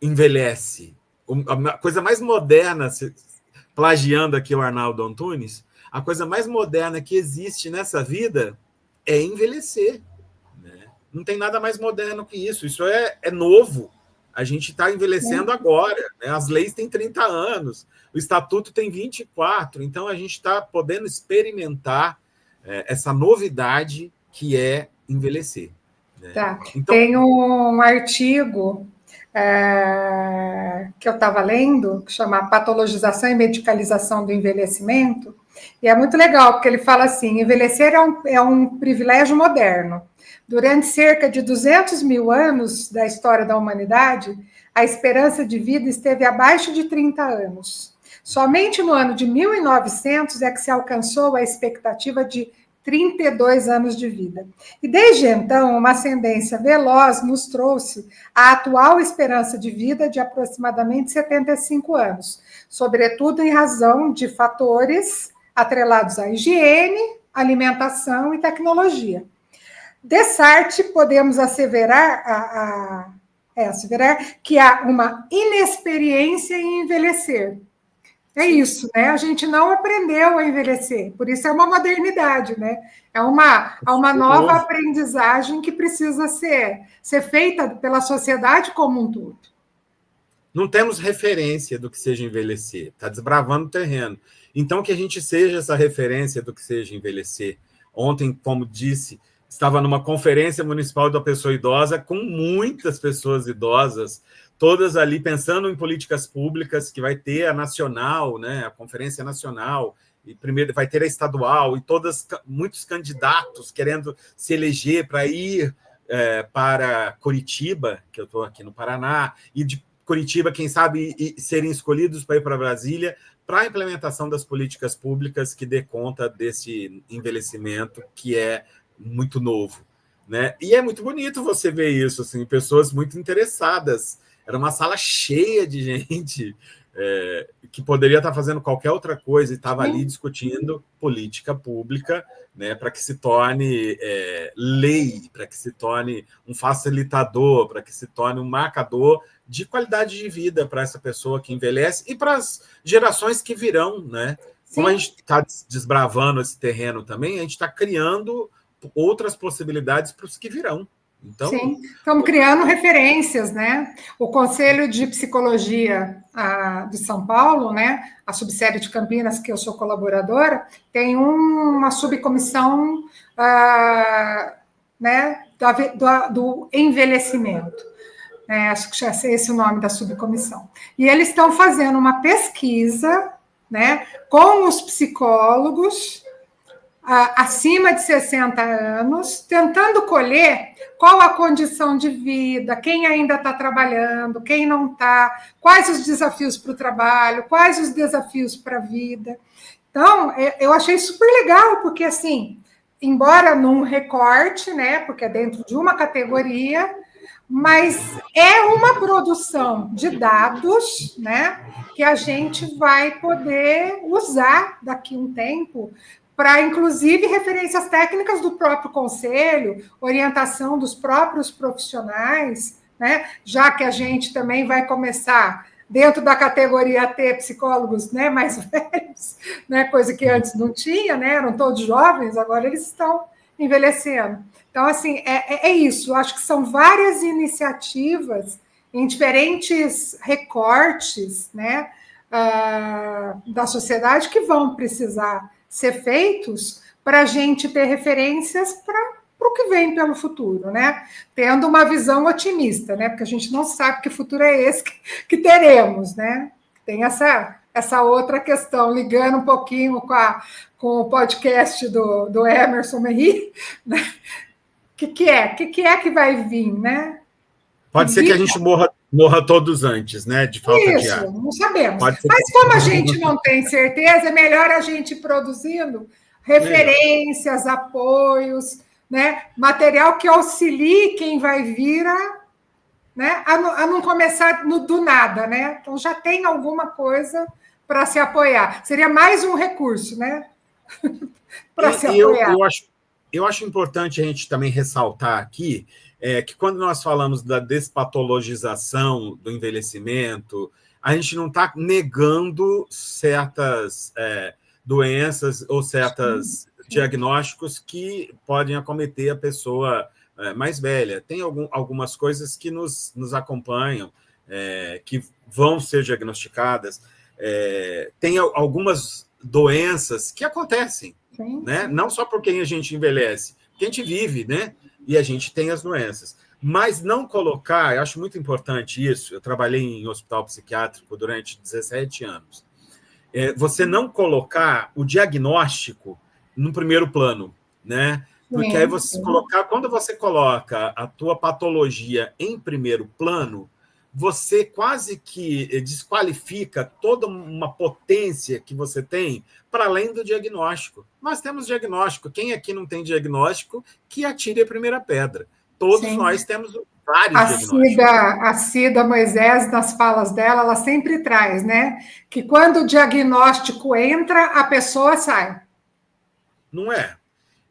envelhece. A coisa mais moderna, plagiando aqui o Arnaldo Antunes, a coisa mais moderna que existe nessa vida é envelhecer. Né? Não tem nada mais moderno que isso. Isso é novo. A gente está envelhecendo agora. Né? As leis têm 30 anos, o estatuto tem 24. Então, a gente está podendo experimentar essa novidade que é envelhecer. Né? Tá. Então, tem um artigo que eu estava lendo, que chama Patologização e Medicalização do Envelhecimento, e é muito legal, porque ele fala assim, envelhecer é um privilégio moderno. Durante cerca de 200 mil anos da história da humanidade, a esperança de vida esteve abaixo de 30 anos. Somente no ano de 1900 é que se alcançou a expectativa de 32 anos de vida. E desde então, uma ascendência veloz nos trouxe a atual esperança de vida de aproximadamente 75 anos, sobretudo em razão de fatores atrelados à higiene, alimentação e tecnologia. Dessarte, podemos asseverar que há uma inexperiência em envelhecer. É isso, né? A gente não aprendeu a envelhecer, por isso é uma modernidade, né? É uma nova aprendizagem que precisa ser feita pela sociedade como um todo. Não temos referência do que seja envelhecer, está desbravando o terreno. Então, que a gente seja essa referência do que seja envelhecer. Ontem, como disse, estava numa conferência municipal da pessoa idosa com muitas pessoas idosas, todas ali pensando em políticas públicas, que vai ter a nacional, né, a conferência nacional, e primeiro vai ter a estadual, e muitos candidatos querendo se eleger para ir para Curitiba, que eu estou aqui no Paraná, e de Curitiba, quem sabe, serem escolhidos para ir para Brasília, para a implementação das políticas públicas que dê conta desse envelhecimento que é muito novo. Né? E é muito bonito você ver isso, assim, pessoas muito interessadas. Era uma sala cheia de gente que poderia estar fazendo qualquer outra coisa e estava ali discutindo política pública, né, para que se torne lei, para que se torne um facilitador, para que se torne um marcador de qualidade de vida para essa pessoa que envelhece e para as gerações que virão. Né? Como a gente está desbravando esse terreno também, a gente está criando outras possibilidades para os que virão. Então, sim, estamos criando referências, né? O Conselho de Psicologia de São Paulo, né? A subsede de Campinas, que eu sou colaboradora, tem uma subcomissão né, do envelhecimento. Acho que já sei esse o nome da subcomissão. E eles estão fazendo uma pesquisa, né, com os psicólogos acima de 60 anos, tentando colher qual a condição de vida, quem ainda está trabalhando, quem não está, quais os desafios para o trabalho, quais os desafios para a vida. Então, eu achei super legal, porque, assim, embora num recorte, né, porque é dentro de uma categoria, mas é uma produção de dados, né, que a gente vai poder usar daqui a um tempo para, inclusive, referências técnicas do próprio conselho, orientação dos próprios profissionais, né? Já que a gente também vai começar, dentro da categoria, a ter psicólogos, né, mais velhos, né? Coisa que antes não tinha, né? Eram todos jovens, agora eles estão envelhecendo. Então, assim, é isso. Eu acho que são várias iniciativas em diferentes recortes, né, da sociedade que vão precisar ser feitos para a gente ter referências para para o que vem pelo futuro, né? Tendo uma visão otimista, né? Porque a gente não sabe que futuro é esse que teremos, né? Tem essa outra questão, ligando um pouquinho com o podcast do Emerson Merri, né? O que é? O que é que vai vir, né? Pode ser que a gente morra todos antes, né? De falta de ar. Isso, não sabemos. Mas como a gente não tem certeza, é melhor a gente ir produzindo referências, apoios, né? Material que auxilie quem vai vir a não começar do nada, né? Então já tem alguma coisa para se apoiar. Seria mais um recurso, né? Para se apoiar. Eu acho importante a gente também ressaltar aqui que quando nós falamos da despatologização do envelhecimento, a gente não está negando certas doenças ou certos diagnósticos que podem acometer a pessoa mais velha. Tem algumas coisas que nos acompanham, que vão ser diagnosticadas. Tem algumas doenças que acontecem, Sim. Né? Não só por quem a gente envelhece, porque a gente vive, né? E a gente tem as doenças. Mas não colocar, eu acho muito importante isso, eu trabalhei em hospital psiquiátrico durante 17 anos, você não colocar o diagnóstico no primeiro plano, né? Porque aí quando você coloca a tua patologia em primeiro plano, você quase que desqualifica toda uma potência que você tem para além do diagnóstico. Nós temos diagnóstico. Quem aqui não tem diagnóstico, que atire a primeira pedra. Todos nós temos vários diagnósticos. A Cida Moisés, nas falas dela, ela sempre traz, né? Que quando o diagnóstico entra, a pessoa sai. Não é?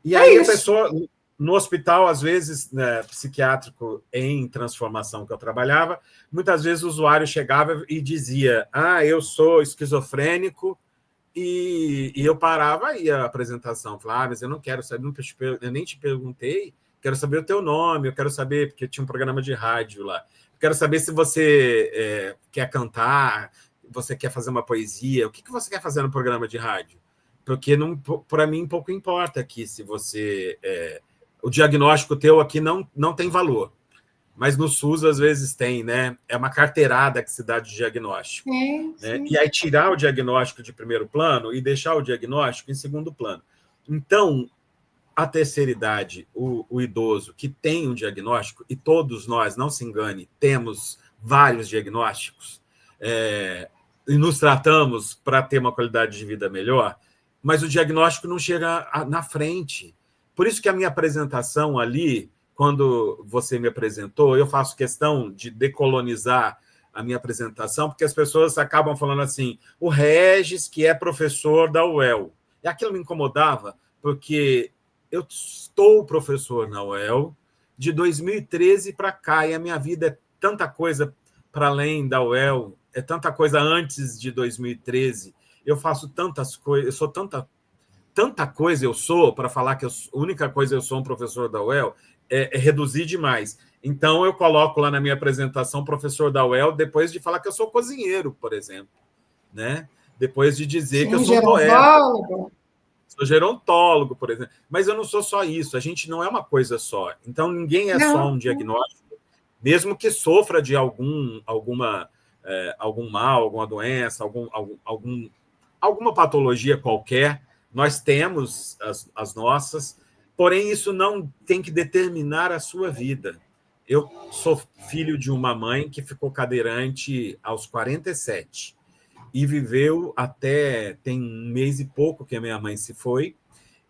E aí a pessoa... No hospital, às vezes, né, psiquiátrico em transformação que eu trabalhava, muitas vezes o usuário chegava e dizia: eu sou esquizofrênico, e eu parava aí a apresentação. Falava: mas eu não quero saber, eu nem te perguntei, quero saber o teu nome, eu quero saber, porque tinha um programa de rádio lá, eu quero saber se você quer cantar, você quer fazer uma poesia, o que você quer fazer no programa de rádio? Porque para mim pouco importa aqui se você... o diagnóstico teu aqui não tem valor, mas no SUS às vezes tem, né? É uma carteirada que se dá de diagnóstico. Sim. E aí tirar o diagnóstico de primeiro plano e deixar o diagnóstico em segundo plano. Então, a terceira idade, o idoso que tem um diagnóstico, e todos nós, não se engane, temos vários diagnósticos, e nos tratamos para ter uma qualidade de vida melhor, mas o diagnóstico não chega na frente. Por isso que a minha apresentação ali, quando você me apresentou, eu faço questão de decolonizar a minha apresentação, porque as pessoas acabam falando assim: o Regis, que é professor da UEL. E aquilo me incomodava, porque eu estou professor na UEL de 2013 para cá, e a minha vida é tanta coisa para além da UEL, é tanta coisa antes de 2013. Eu faço tantas coisas, eu sou tanta coisa eu sou, para falar que a única coisa eu sou um professor da UEL, é reduzir demais. Então, eu coloco lá na minha apresentação professor da UEL, depois de falar que eu sou cozinheiro, por exemplo, né? Depois de dizer que eu sou poeta. Sou gerontólogo, por exemplo. Mas eu não sou só isso, a gente não é uma coisa só. Então, ninguém é só um diagnóstico, mesmo que sofra de algum mal, alguma doença, alguma patologia qualquer. Nós temos as nossas, porém isso não tem que determinar a sua vida. Eu sou filho de uma mãe que ficou cadeirante aos 47 e viveu tem um mês e pouco que a minha mãe se foi,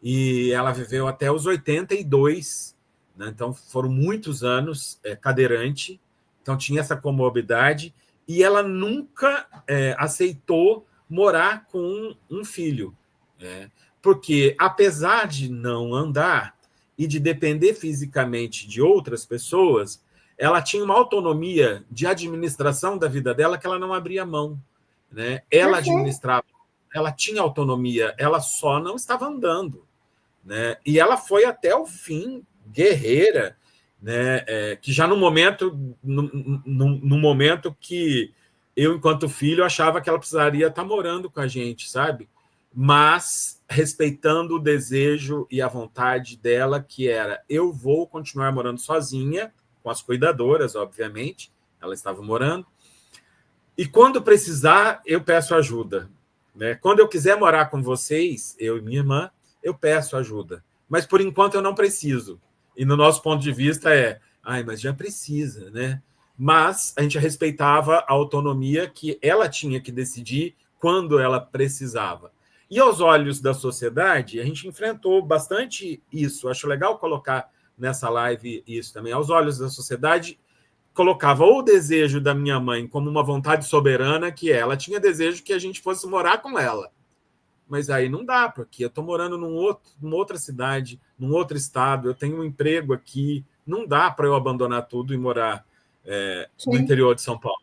e ela viveu até os 82, né? Então foram muitos anos cadeirante, então tinha essa comorbidade, e ela nunca aceitou morar com um filho. Porque, apesar de não andar e de depender fisicamente de outras pessoas, ela tinha uma autonomia de administração da vida dela que ela não abria mão, né? Ela administrava, ela tinha autonomia, ela só não estava andando, né? E ela foi até o fim, guerreira, né? Que já no momento que eu, enquanto filho, achava que ela precisaria estar morando com a gente, sabe? mas respeitando o desejo e a vontade dela, que era: eu vou continuar morando sozinha, com as cuidadoras, obviamente, ela estava morando, e quando precisar, eu peço ajuda. Né? Quando eu quiser morar com vocês, eu e minha irmã, eu peço ajuda. Mas, por enquanto, eu não preciso. E, no nosso ponto de vista, mas já precisa, né? Mas a gente respeitava a autonomia que ela tinha que decidir quando ela precisava. E, aos olhos da sociedade, a gente enfrentou bastante isso. Acho legal colocar nessa live isso também. Aos olhos da sociedade, colocava o desejo da minha mãe como uma vontade soberana, que ela tinha desejo que a gente fosse morar com ela. Mas aí não dá, porque eu estou morando numa outra cidade, num outro estado, eu tenho um emprego aqui, não dá para eu abandonar tudo e morar no interior de São Paulo.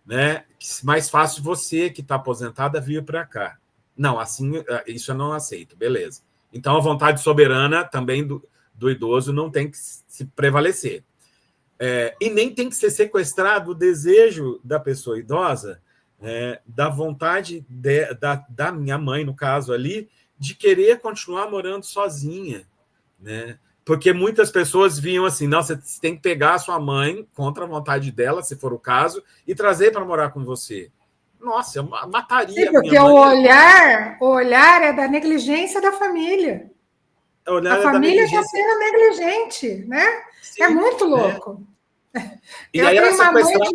Né? Mais fácil você, que está aposentada, vir para cá. Não, assim, isso eu não aceito, beleza. Então, a vontade soberana também do idoso não tem que se prevalecer. E nem tem que ser sequestrado o desejo da pessoa idosa, da vontade da minha mãe, no caso ali, de querer continuar morando sozinha. Né? Porque muitas pessoas viam assim: não, você tem que pegar a sua mãe, contra a vontade dela, se for o caso, e trazer para morar com você. Nossa, eu mataria a minha mãe. Porque o olhar é da negligência da família. A família está sendo negligente, né? Sim, é muito louco. E eu tenho uma mãe de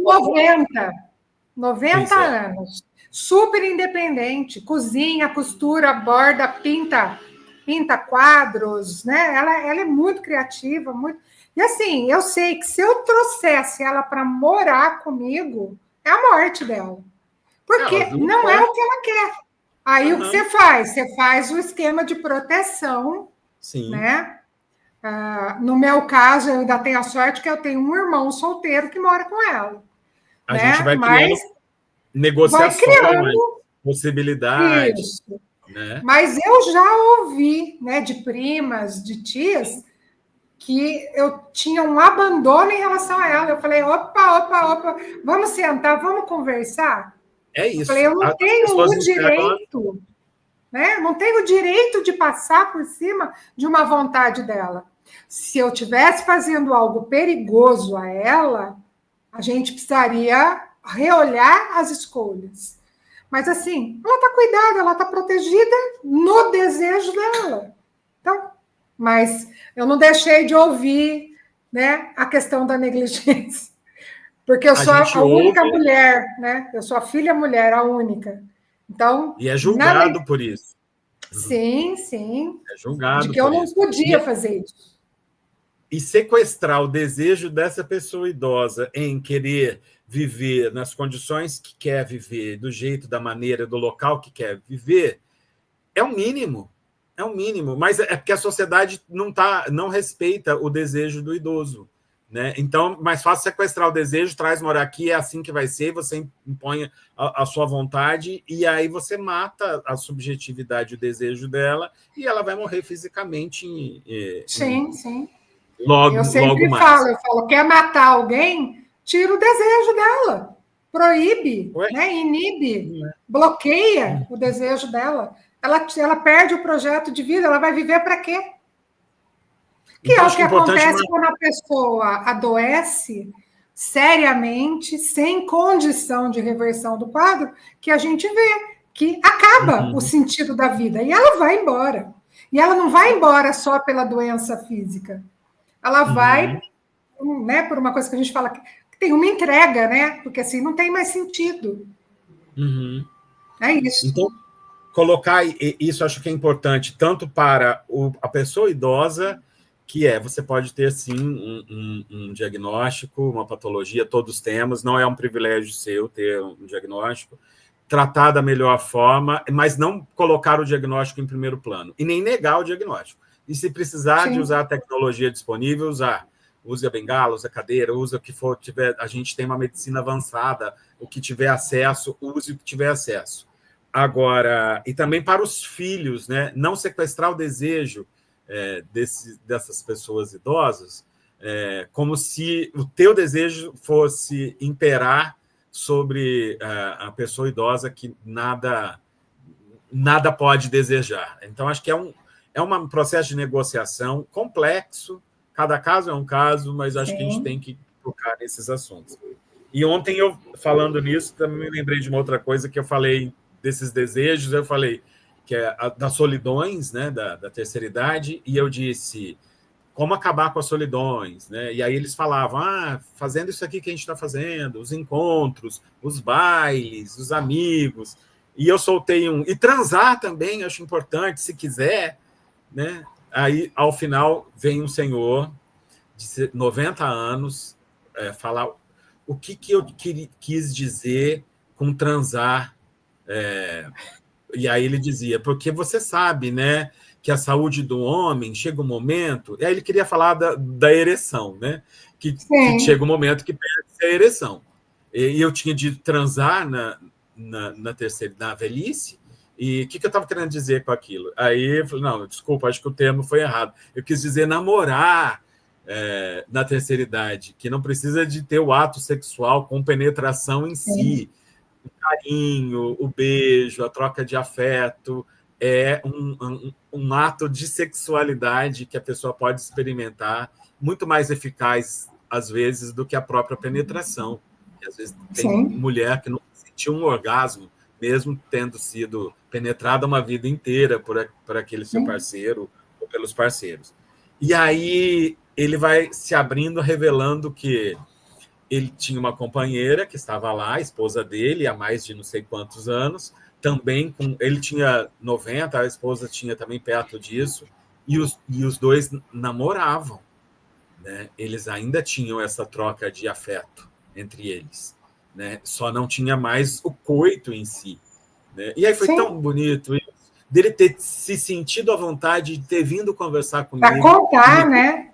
90 anos, super independente, cozinha, costura, borda, pinta quadros, né? Ela é muito criativa, muito. E assim, eu sei que se eu trouxesse ela para morar comigo, é a morte dela. Porque não é o que ela quer. Aí o que você faz? Você faz o esquema de proteção. Sim. Né? No meu caso, eu ainda tenho a sorte que eu tenho um irmão solteiro que mora com ela. A gente vai criando negociações, possibilidades. Isso. Né? Mas eu já ouvi, né, de primas, de tias, que eu tinha um abandono em relação a ela. Eu falei: opa, vamos sentar, vamos conversar? É isso. Eu falei: eu não tenho o direito... Né? Não tenho o direito de passar por cima de uma vontade dela. Se eu estivesse fazendo algo perigoso a ela, a gente precisaria reolhar as escolhas. Mas, assim, ela está cuidada, ela está protegida no desejo dela. Então, mas eu não deixei de ouvir, né, a questão da negligência. Porque eu sou a única mulher, né? Eu sou a filha mulher, a única. Então, e é julgado por isso. Sim, sim. É julgado de que eu não podia fazer isso. E sequestrar o desejo dessa pessoa idosa em querer viver nas condições que quer viver, do jeito, da maneira, do local que quer viver, é o mínimo. É o mínimo. Mas é porque a sociedade não respeita o desejo do idoso. Né? Então, mais fácil sequestrar o desejo, traz morar aqui, é assim que vai ser, você impõe a sua vontade, e aí você mata a subjetividade, o desejo dela, e ela vai morrer fisicamente. Sim. Logo mais. Eu falo, quer matar alguém? Tira o desejo dela. Proíbe, né? Inibe, bloqueia o desejo dela. Ela perde o projeto de vida, ela vai viver para quê? Que então, é o que acontece quando a pessoa adoece seriamente, sem condição de reversão do quadro, que a gente vê que acaba o sentido da vida e ela vai embora. E ela não vai embora só pela doença física. Ela vai, né, por uma coisa que a gente fala que tem uma entrega, né? Porque assim não tem mais sentido. É isso. Então, colocar isso acho que é importante, tanto para a pessoa idosa, que você pode ter, sim, um diagnóstico, uma patologia, todos temos, não é um privilégio seu ter um diagnóstico, tratar da melhor forma, mas não colocar o diagnóstico em primeiro plano, e nem negar o diagnóstico. E se precisar de usar a tecnologia disponível, usar. Use a bengala, use a cadeira, use o que for tiver. A gente tem uma medicina avançada, o que tiver acesso, use o que tiver acesso. Agora, e também para os filhos, né? Não sequestrar o desejo dessas pessoas idosas, como se o teu desejo fosse imperar sobre a pessoa idosa que nada nada pode desejar. Então, acho que é um processo de negociação complexo, cada caso é um caso, mas acho que a gente tem que tocar nesses assuntos. E ontem, eu falando nisso, também me lembrei de uma outra coisa que eu falei desses desejos, eu falei que é das solidões, né, da terceira idade, e eu disse como acabar com as solidões, né? E aí eles falavam, fazendo isso aqui que a gente está fazendo, os encontros, os bailes, os amigos, e eu soltei e transar também, acho importante, se quiser, né? Aí, ao final, vem um senhor de 90 anos falar o que eu quis dizer com transar. E aí ele dizia, porque você sabe, né, que a saúde do homem chega um momento... E aí ele queria falar da ereção, né? Que chega um momento que perde a ereção. E eu tinha dito transar na velhice, e o que eu estava querendo dizer com aquilo? Aí eu falei, não, desculpa, acho que o termo foi errado. Eu quis dizer namorar na terceira idade, que não precisa de ter o ato sexual com penetração em si. O carinho, o beijo, a troca de afeto é um ato de sexualidade que a pessoa pode experimentar, muito mais eficaz, às vezes, do que a própria penetração. E, às vezes tem mulher que não sentiu um orgasmo, mesmo tendo sido penetrada uma vida inteira por aquele seu parceiro ou pelos parceiros. E aí ele vai se abrindo, revelando que ele tinha uma companheira que estava lá, a esposa dele, há mais de não sei quantos anos, também ele tinha 90, a esposa tinha também perto disso, e os dois namoravam, né? Eles ainda tinham essa troca de afeto entre eles, né? Só não tinha mais o coito em si, né? E aí foi tão bonito isso, dele ter se sentido à vontade de ter vindo conversar comigo. Para contar, né?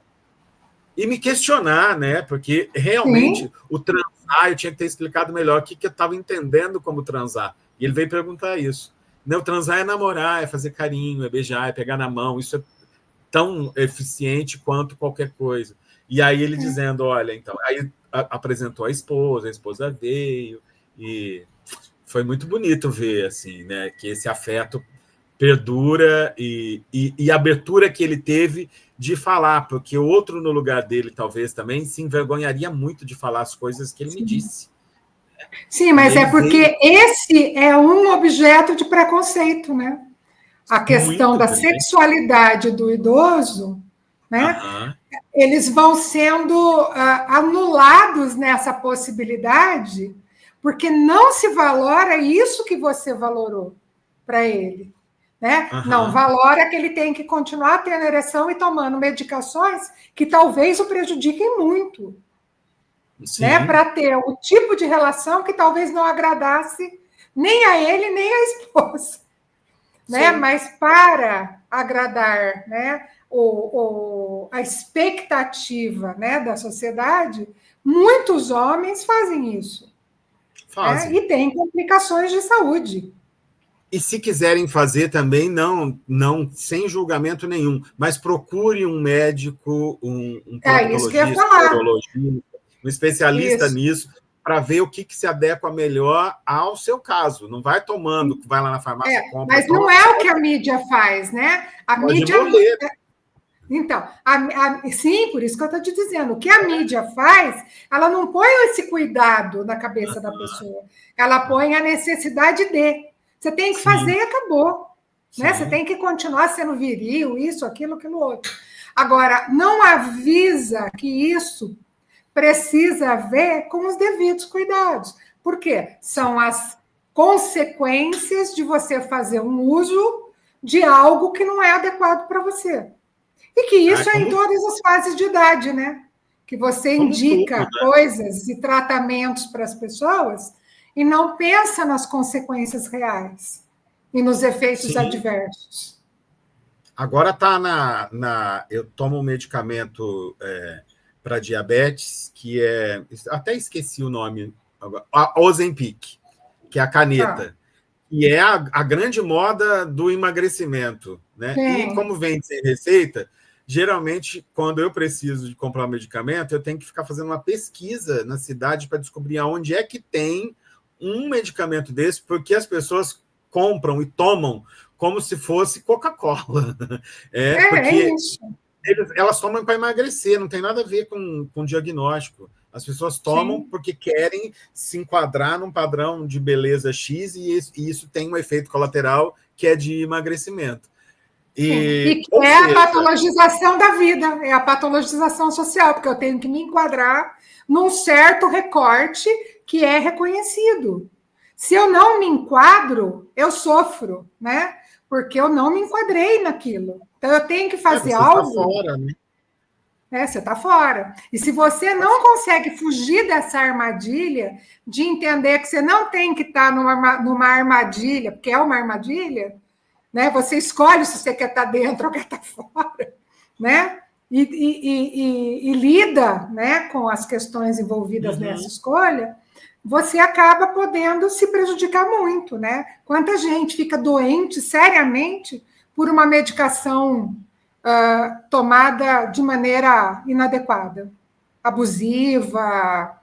E me questionar, né? Porque realmente o transar, eu tinha que ter explicado melhor o que eu estava entendendo como transar. E ele veio perguntar isso. Não, transar é namorar, é fazer carinho, é beijar, é pegar na mão. Isso é tão eficiente quanto qualquer coisa. E aí ele dizendo, olha, então... Aí apresentou a esposa veio, e foi muito bonito ver, assim, né? Que esse afeto perdura e a abertura que ele teve de falar, porque o outro no lugar dele talvez também se envergonharia muito de falar as coisas que ele me disse. Sim, mas é porque esse é um objeto de preconceito, né? A questão da sexualidade do idoso, né? Eles vão sendo anulados nessa possibilidade porque não se valora isso que você valorou para ele. Né? Não, valora que ele tem que continuar tendo ereção e tomando medicações que talvez o prejudiquem muito, né? Para ter o tipo de relação que talvez não agradasse nem a ele, nem a esposa, né? Mas para agradar, né, a expectativa, né, da sociedade, muitos homens fazem isso. Né? E tem complicações de saúde. E se quiserem fazer também, não sem julgamento nenhum, mas procure um médico, um proctologista, um especialista nisso, para ver o que se adequa melhor ao seu caso. Não vai tomando, vai lá na farmácia, compra. Mas não é o que a mídia faz, né? A mídia. Então, sim, por isso que eu estou te dizendo, o que a mídia faz, ela não põe esse cuidado na cabeça da pessoa, ela põe a necessidade de. Você tem que fazer e acabou. Né? Você tem que continuar sendo viril, isso, aquilo, aquilo outro. Agora, não avisa que isso precisa ver com os devidos cuidados. Por quê? São as consequências de você fazer um uso de algo que não é adequado para você. E que isso é em todas as fases de idade, né? Que você indica coisas e tratamentos para as pessoas e não pensa nas consequências reais e nos efeitos adversos. Agora está eu tomo um medicamento para diabetes, que é... Até esqueci o nome. A Ozempic, que é a caneta. E é a grande moda do emagrecimento. Né? E como vem sem receita, geralmente, quando eu preciso de comprar um medicamento, eu tenho que ficar fazendo uma pesquisa na cidade para descobrir aonde é que tem um medicamento desse, porque as pessoas compram e tomam como se fosse Coca-Cola. Porque isso. Elas tomam para emagrecer, não tem nada a ver com diagnóstico. As pessoas tomam porque querem se enquadrar num padrão de beleza X e isso tem um efeito colateral que é de emagrecimento. E que é a patologização da vida, é a patologização social, porque eu tenho que me enquadrar num certo recorte que é reconhecido. Se eu não me enquadro, eu sofro, né? Porque eu não me enquadrei naquilo. Então, eu tenho que fazer algo... Você está fora, né? Você está fora. E se você não consegue fugir dessa armadilha, de entender que você não tem que estar numa armadilha, porque é uma armadilha, né? Você escolhe se você quer estar dentro ou quer estar fora, né? E lida, né, com as questões envolvidas nessa escolha, você acaba podendo se prejudicar muito, né? Quanta gente fica doente seriamente por uma medicação tomada de maneira inadequada, abusiva.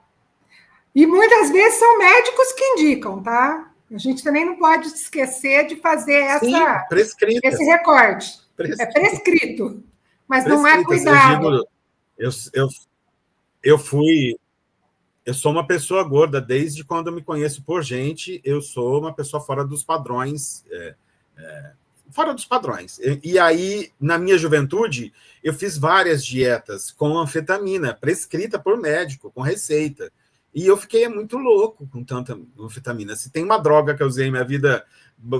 E muitas vezes são médicos que indicam, tá? A gente também não pode esquecer de fazer esse recorte. É prescrito, mas não é cuidado. Eu sou uma pessoa gorda desde quando eu me conheço por gente. Eu sou uma pessoa fora dos padrões. Fora dos padrões. E aí, na minha juventude, eu fiz várias dietas com anfetamina, prescrita por médico, com receita. E eu fiquei muito louco com tanta anfetamina. Se tem uma droga que eu usei em minha vida,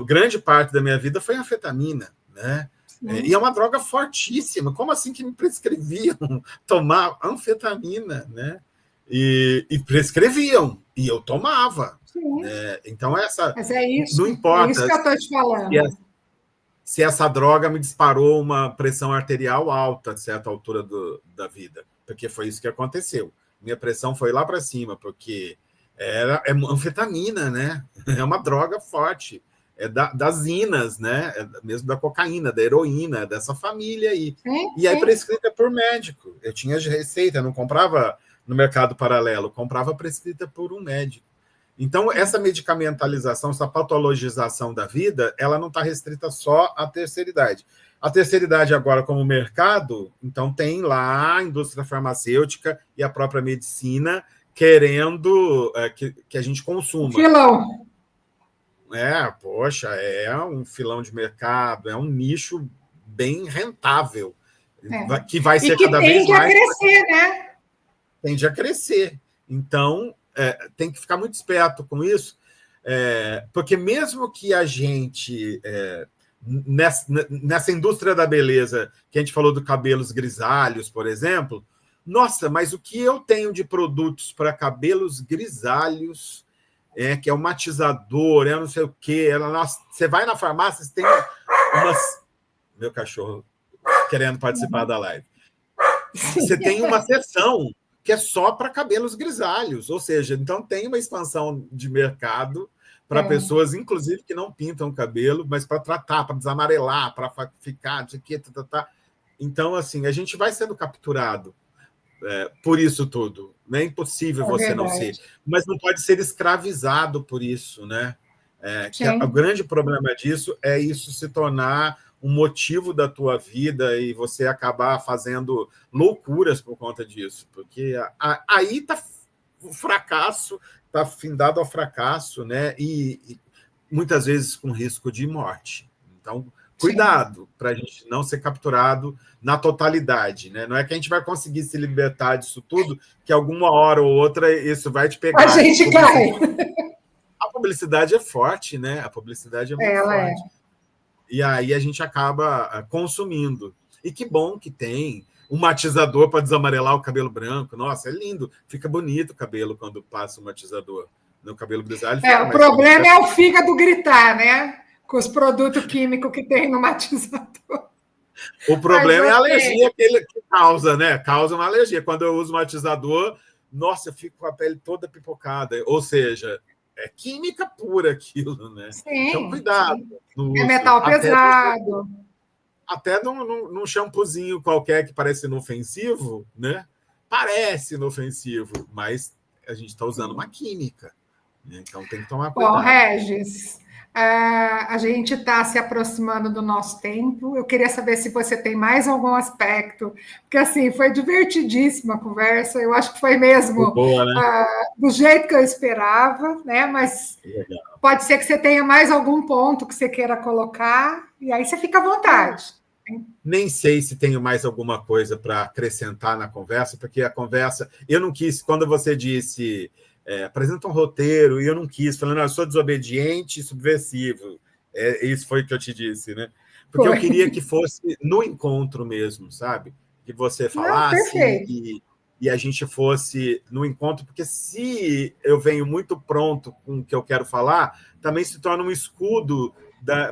grande parte da minha vida foi anfetamina, né? E é uma droga fortíssima. Como assim que me prescreviam tomar anfetamina, né? E prescreviam, e eu tomava. Então, Mas é isso, não importa. É isso que eu estou te falando. Se essa droga me disparou uma pressão arterial alta a certa altura da vida, porque foi isso que aconteceu. Minha pressão foi lá para cima, porque é anfetamina, né? É uma droga forte. É das inas, né? Mesmo da cocaína, da heroína, dessa família aí. E aí prescrita por médico. Eu tinha de receita, não comprava no mercado paralelo, comprava prescrita por um médico. Então, essa medicamentalização, essa patologização da vida, ela não está restrita só à terceira idade. A terceira idade agora, como mercado, então tem lá a indústria farmacêutica e a própria medicina querendo que a gente consuma. Filão. Poxa, é um filão de mercado, é um nicho bem rentável, que vai ser cada vez mais... E que tende a crescer, né? Tende a crescer. Então, tem que ficar muito esperto com isso, porque mesmo que a gente, nessa indústria da beleza, que a gente falou do cabelos grisalhos, por exemplo, nossa, mas o que eu tenho de produtos para cabelos grisalhos, que é o matizador, não sei o quê, você vai na farmácia, você tem umas... Meu cachorro querendo participar da live. Você tem uma seção que é só para cabelos grisalhos, ou seja, então tem uma expansão de mercado para pessoas, inclusive, que não pintam o cabelo, mas para tratar, para desamarelar, para ficar, não sei o quê, Então, assim, a gente vai sendo capturado por isso tudo. Não é impossível você não ser, mas não pode ser escravizado por isso, né? O grande problema disso é isso se tornar um motivo da tua vida e você acabar fazendo loucuras por conta disso, porque aí está o fracasso, está findado ao fracasso, né? E muitas vezes com risco de morte. Então, cuidado para a gente não ser capturado na totalidade, né? Não é que a gente vai conseguir se libertar disso tudo, que alguma hora ou outra isso vai te pegar. A gente cai. A publicidade é forte, né? A publicidade é muito forte. E aí a gente acaba consumindo. E que bom que tem um matizador para desamarelar o cabelo branco. Nossa, é lindo. Fica bonito o cabelo quando passa o matizador. No cabelo grisalho. O problema é o fígado gritar, né? Com os produtos químicos que tem no matizador. O problema é a alergia que ele causa, né? Causa uma alergia. Quando eu uso matizador, nossa, eu fico com a pele toda pipocada. Ou seja, é química pura aquilo, né? Sim, então, cuidado. É metal pesado. Até num shampoozinho qualquer que parece inofensivo, né? Parece inofensivo, mas a gente está usando uma química. Né? Então, tem que tomar cuidado. Bom, Regis, A gente está se aproximando do nosso tempo. Eu queria saber se você tem mais algum aspecto, porque assim foi divertidíssima a conversa. Eu acho que foi mesmo boa, né? do jeito que eu esperava, né? Mas Legal. pode ser que você tenha mais algum ponto que você queira colocar, e aí você fica à vontade. Nem sei se tenho mais alguma coisa para acrescentar na conversa, porque a conversa. Eu não quis, quando você disse. Apresenta um roteiro, e eu não quis, falando, eu sou desobediente e subversivo. Isso foi o que eu te disse, né? Porque eu queria que fosse no encontro mesmo, sabe? Que você falasse e a gente fosse no encontro, porque se eu venho muito pronto com o que eu quero falar, também se torna um escudo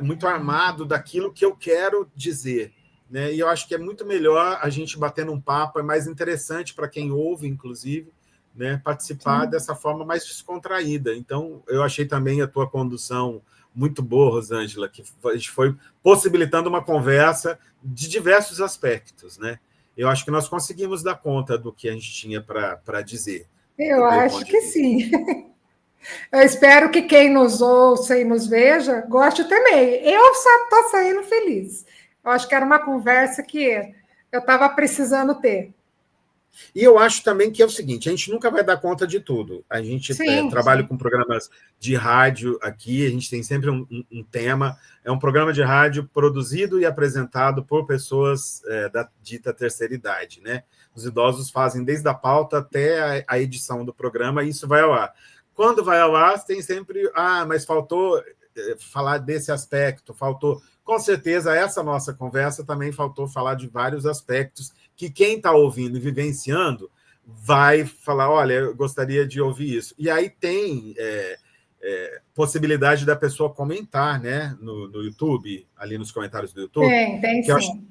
muito armado daquilo que eu quero dizer. Né? E eu acho que é muito melhor a gente bater num papo, é mais interessante para quem ouve, inclusive, né, participar dessa forma mais descontraída. Então, eu achei também a tua condução muito boa, Rosângela, que a gente foi possibilitando uma conversa de diversos aspectos. Né? Eu acho que nós conseguimos dar conta do que a gente tinha para dizer. Eu acho que sim. Eu espero que quem nos ouça e nos veja goste também. Eu só estou saindo feliz. Eu acho que era uma conversa que eu estava precisando ter. E eu acho também que é o seguinte, a gente nunca vai dar conta de tudo. A gente trabalha com programas de rádio aqui, a gente tem sempre um tema. É um programa de rádio produzido e apresentado por pessoas da dita terceira idade. Né? Os idosos fazem desde a pauta até a edição do programa, e isso vai ao ar. Quando vai ao ar, tem sempre... mas faltou falar desse aspecto, faltou... Com certeza, essa nossa conversa também faltou falar de vários aspectos que quem está ouvindo e vivenciando vai falar, olha, eu gostaria de ouvir isso. E aí tem possibilidade da pessoa comentar, né, no YouTube, ali nos comentários do YouTube. Tem sim.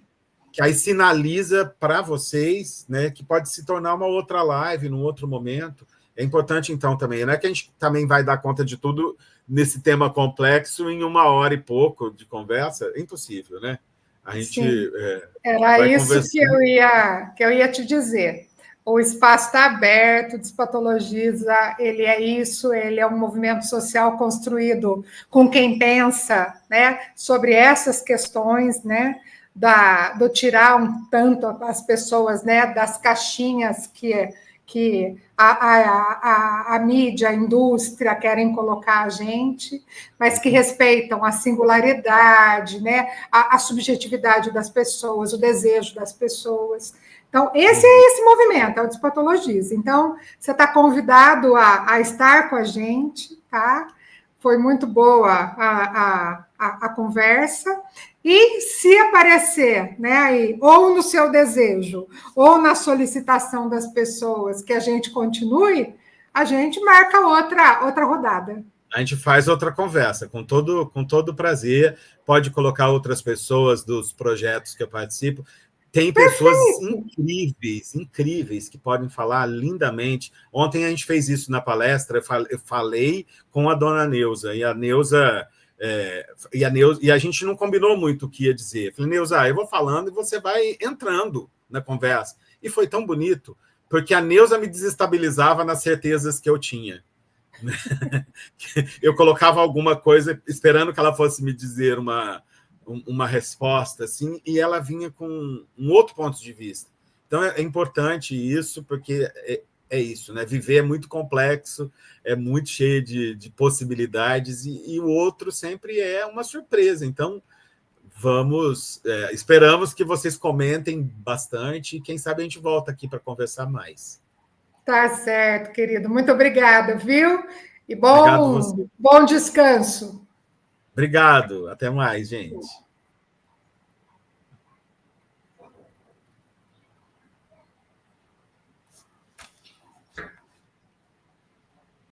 Que aí sinaliza para vocês, né, que pode se tornar uma outra live, num outro momento. É importante, então, também. Não é que a gente também vai dar conta de tudo nesse tema complexo em 1 hora e pouco de conversa. É impossível, né? A gente era isso que eu ia te dizer. O espaço está aberto, Despatologiza, ele é isso, ele é um movimento social construído com quem pensa, né, sobre essas questões, né, do tirar um tanto as pessoas, né, das caixinhas que a mídia, a indústria querem colocar a gente, mas que respeitam a singularidade, né, a subjetividade das pessoas, o desejo das pessoas. Então, esse é esse movimento, é o Despatologiza. Então, você está convidado a estar com a gente, tá? Foi muito boa a conversa. E se aparecer, né, aí, ou no seu desejo, ou na solicitação das pessoas que a gente continue, a gente marca outra rodada. A gente faz outra conversa, com todo prazer. Pode colocar outras pessoas dos projetos que eu participo. Tem pessoas incríveis, que podem falar lindamente. Ontem a gente fez isso na palestra, eu falei com a dona Neuza, e a Neuza... e a gente não combinou muito o que ia dizer. Eu falei, Neuza, eu vou falando e você vai entrando na conversa. E foi tão bonito, porque a Neuza me desestabilizava nas certezas que eu tinha. Eu colocava alguma coisa esperando que ela fosse me dizer uma resposta, assim, e ela vinha com um outro ponto de vista. Então, é importante isso, porque é isso, né? Viver é muito complexo, é muito cheio de possibilidades, e o outro sempre é uma surpresa. Então, esperamos que vocês comentem bastante, e quem sabe a gente volta aqui para conversar mais. Tá certo, querido. Muito obrigada, viu? E bom descanso. Obrigado. Até mais, gente.